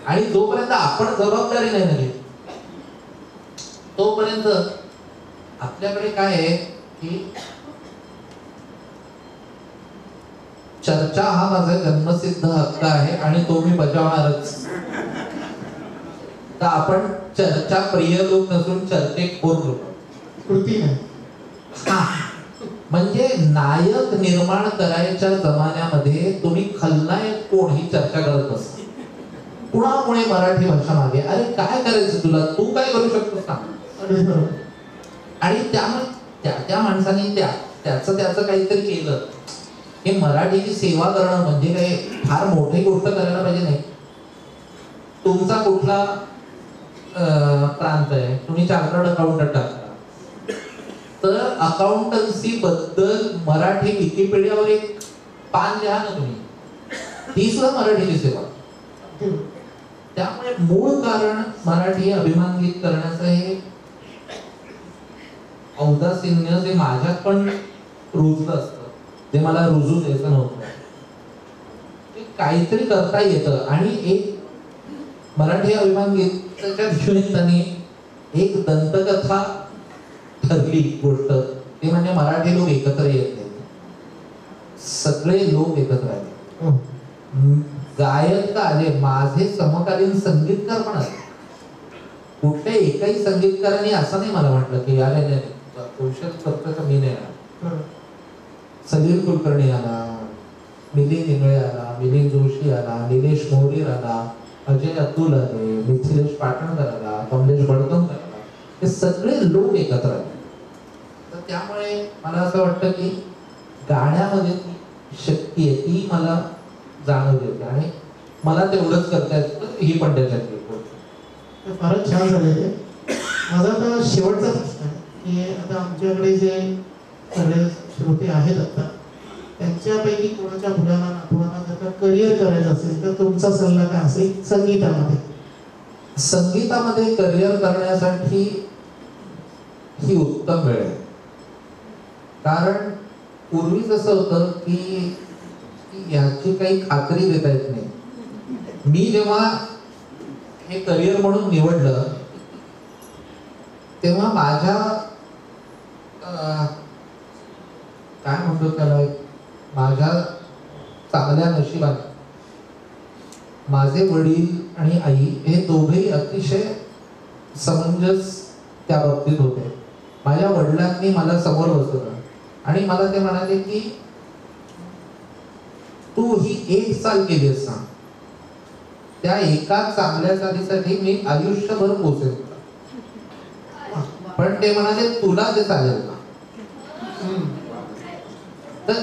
आणि जोपर्यंत आपण जबाबदारी नाही झाली तोपर्यंत आपल्याकडे काय आहे की चर्चा हा माझा जन्मसिद्ध हक्क आहे आणि तो मी बजावणारच. तर आपण चर्चा प्रिय लोक नसून चर्चेखोर लोक. म्हणजे नायक निर्माण करायच्या जमान्यामध्ये तुम्ही खलनायक कोण ही चर्चा करत नसता. कुणामुळे मराठी भाषा मागे. अरे काय करायचं तुला, तू काय करू शकतोस ना. आणि त्यामुळे त्या माणसाने त्याचं काहीतरी केलं. हे मराठीची सेवा करणं म्हणजे काय फार मोठी गोष्ट करायला पाहिजे नाही. तुमचा कुठला प्रांत आहे, तुम्ही चार्टर्ड अकाउंटंट टाकता तर अकाउंटन्सी बद्दल मराठी विकिपीडियावर एक पान लिहा ना तुम्ही. ती सुद्धा मराठीची सेवा. त्यामुळे मूळ कारण मराठी अभिमान गीत करण्याचं हे औदासिन्य जे माझ्यात पण रुजलं असतं ते मला रुजू द्यायचं नव्हतं. काहीतरी करता येतं आणि एक मराठी अभिमान गीताच्या निमित्ताने एक दंतकथा ठरली गोष्ट ते म्हणजे मराठी लोक एकत्र येत नाही, सगळे लोक एकत्र आले. गायक का आले, माझे समकालीन संगीतकार पण आले. कुठल्या एकाही संगीतकाराने असं नाही मला म्हटलं की अरे नाही कौशल करतो मी नाही आला. सलील कुलकर्णी आला, मिलिंद इंगळे आला, मिलिंद जोशी आला, निलेश मोरीर आला, अजय अतुल आले, मिथिलेश पाटणकर आला, कमलेश बडकमकर आला. हे सगळे लोक एकत्र आले. तर त्यामुळे मला असं वाटतं की गाण्यामध्ये ती शक्ती आहे, ती मला जाणवली होती आणि मला तेवढंच करता येतं, ही पण त्याच्यात फारच छान झाले ते. माझा आता शेवटचा प्रश्न आहे की आता आमच्याकडे जे सगळे श्रोते आहेत आता, त्यांच्यापैकी कोणाच्या मुलांना नातवांना जर का करिअर करायचं असेल तर तुमचा सल्ला काय असेल संगीतामध्ये? संगीतामध्ये करिअर करण्यासाठी ही उत्तम वेळ आहे. कारण पूर्वी कसं होतं की याची काही खात्री देता येत नाही. मी जेव्हा हे करिअर म्हणून निवडलं तेव्हा माझ्या काय म्हणतो त्याला, माझ्या चांगल्या नशिबाने माझे वडील आणि आई हे दोघेही अतिशय समंजस त्या बाबतीत होते. माझ्या वडिलांनी मला समोर बसवलं आणि मला ते म्हणाले की तू ही एक चाल केलीस ना, त्या एका चांगल्या चालीसाठी मी आयुष्यभर पोचेल. पण ते म्हणाले तुला ते चालेल ना. तर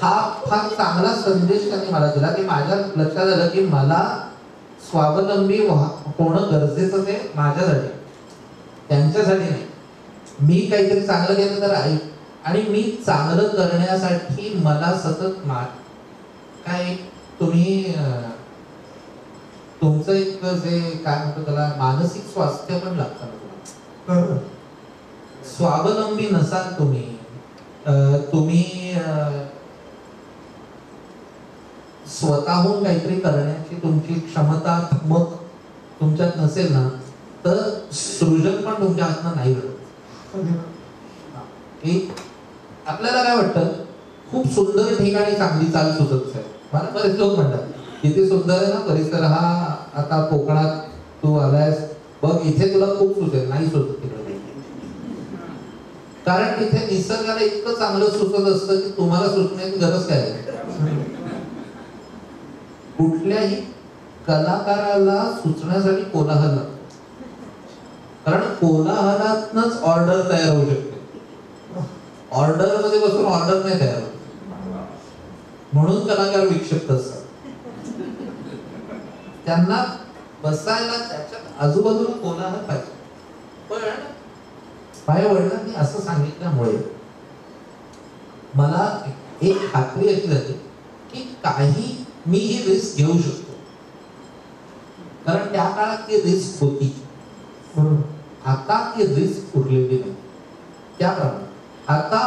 हा फार चांगला संदेश त्यांनी मला दिला की माझ्या लक्षात आलं की मला स्वावलंबी होणं गरजेचं आहे माझ्यासाठी, त्यांच्यासाठी नाही. मी काहीतरी चांगलं केलं तर आई, आणि मी चांगलं करण्यासाठी मला सतत काय तुम्ही तुमचं एक जे काय म्हणतो त्याला मानसिक स्वास्थ्य पण लागतं ना तुम्हाला. स्वावलंबी नसाल तुम्ही, तुम्ही स्वतःहून काहीतरी करण्याची तुमची क्षमता मग तुमच्यात नसेल ना, तर सृजन पण तुमच्या हातनं नाही घडत. आपल्याला काय वाटतं खूप सुंदर ठिकाणी चांगली चाल सुचत आहे. मला बरेच लोक म्हणतात किती सुंदर आहे ना परिसर हा, आता कोकणात तू आलायस बघ इथे तुला खूप सुचेल. नाही सुचत तिकडे, कारण तिथे निसर्गाला इतकं चांगलं सुचत असतं की तुम्हाला सुचण्याची गरज काय आहे. कुठल्याही कलाकाराला सुचण्यासाठी कोलाहल लागतो, कारण कोलाहलातनच ऑर्डर तयार होऊ शकते. ऑर्डर मध्ये बसून ऑर्डर नाही तयार होत, म्हणून कलाकार विक्षिप्त असतात. त्यांना बसायला त्याच्यात आजूबाजूला कोलाहल पाहिजे. पण माझ्या वडिलांनी असं सांगितल्यामुळे मला एक खात्री अशी झाली की काही मी ही रिस्क घेऊ शकतो, कारण त्या काळात ती रिस्क होती. आता ती रिस्क उरलेली नाही. त्याप्रमाणे आता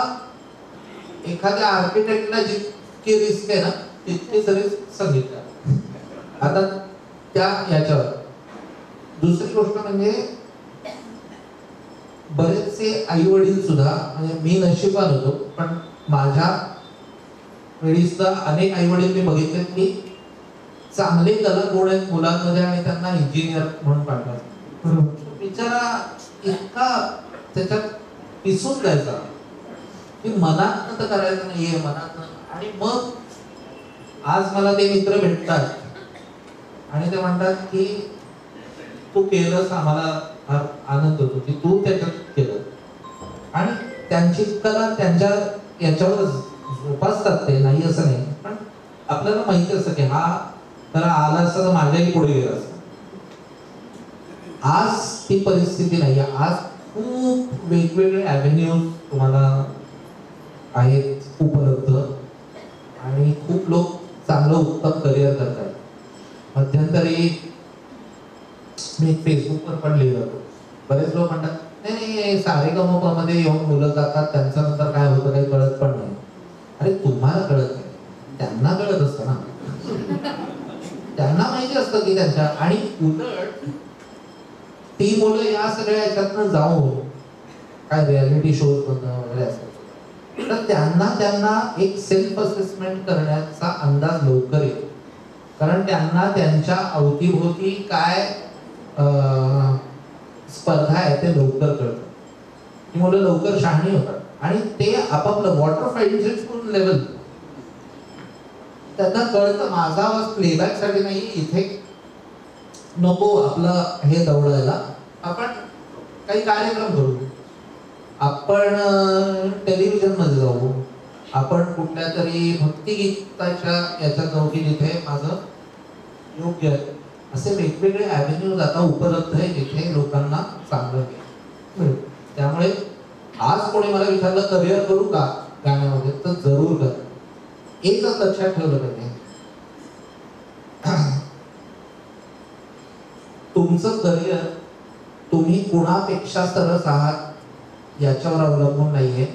एखाद्या आर्किटेक्टला जितकी रिस्क आहे ना तितकीच रिस्क संगीतला. आता त्या याच्यावर दुसरी गोष्ट म्हणजे बरेचसे आई वडील सुद्धा, म्हणजे मी नशिबान होतो, पण माझ्या वेळी सुद्धा अनेक आई वडील मी बघितले की चांगले कलागुण आहेत मुलांमध्ये आणि त्यांना इंजिनियर म्हणून पाठवतात. बिचारा इतका त्याच्यात पिसून जायचा की मनातनं तर करायचं नाहीये, मनातनं. आणि मग आज मला ते मित्र भेटतात आणि ते म्हणतात की तू केलंस, आम्हाला फार आनंद होतो की तू त्याच्यात केलं. आणि त्यांची कला त्यांच्या याच्यावर जोपासतात ते, नाही असं नाही, पण आपल्याला माहिती असतं की हा जरा आला असता तर माझ्याही पुढे गेला असता. आज ती परिस्थिती नाही. आज खूप वेगवेगळे ॲव्हेन्यूज तुम्हाला आहेत उपलब्ध आणि खूप लोक चांगलं उत्तम करिअर करतात. मध्यंतरी मी फेसबुकवर पण लिहिलं होतं, बरेच लोक म्हणतात नाही सारेगमप मध्ये येऊन मुलं जातात त्यांच्या नंतर काय होतं काही कळत पण नाही. अरे तुम्हाला कळत नाही, त्यांना कळत असतं ना. त्यांना माहिती असतं की त्यांच्या, आणि उलट ती मुलं या सगळ्या याच्यातनं जाऊन काय रियालिटी शोज मधनं वगैरे असतात तर त्यांना एक सेल्फ असेसमेंट करण्याचा अंदाज लवकर येतो, कारण त्यांना त्यांच्या अवतीभोवती काय स्पर्धा आहे ते लवकर कळतं. ती मुलं लवकर शहाणी होतात आणि ते आपापलं वॉटर फाईटिंग लेवल त्यांना कळतं. माझा आवाज प्लेबॅक साठी नाही, इथे नको आपलं हे दौडायला, आपण काही कार्यक्रम करू, आपण टेलिव्हिजन मध्ये जाऊ, आपण कुठल्या तरी भक्तिगीताच्या याच्यात जाऊ की जिथे माझं योग्य आहे. असे वेगवेगळे ॲव्हेन्यूज आता उपलब्ध आहे जिथे लोकांना चांगलं मिळेल. त्यामुळे आज कोणी मला विचारलं करिअर करू का गाण्यामध्ये, तर जरूर कर. एकच लक्षात ठेवलं पाहिजे, तुमचं करिअर तुम्ही कुणापेक्षा सरस आहात याच्यावर अवलंबून नाहीये,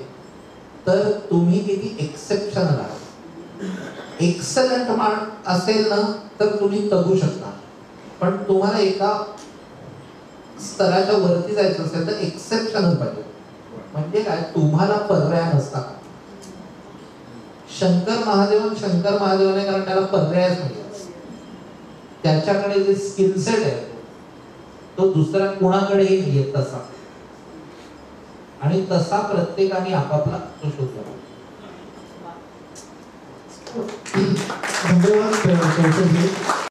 तर तुम्ही किती एक्सेप्शनल आहात. एक्सलंट असेल ना तर तुम्ही करू शकता, पण तुम्हाला एका स्तराच्या वरती जायचं असेल तर एक्सेप्शनल पाहिजे. म्हणजे काय, तुम्हाला पर्याय नसता. शंकर महादेवाने कारण त्याला पर्यायच नाही, त्याच्याकडे जे स्किल सेट आहे तो दुसऱ्या कुणाकडेही नाही तसा, आणि तसा प्रत्येकाने आपापला तो शोधला. धन्यवाद.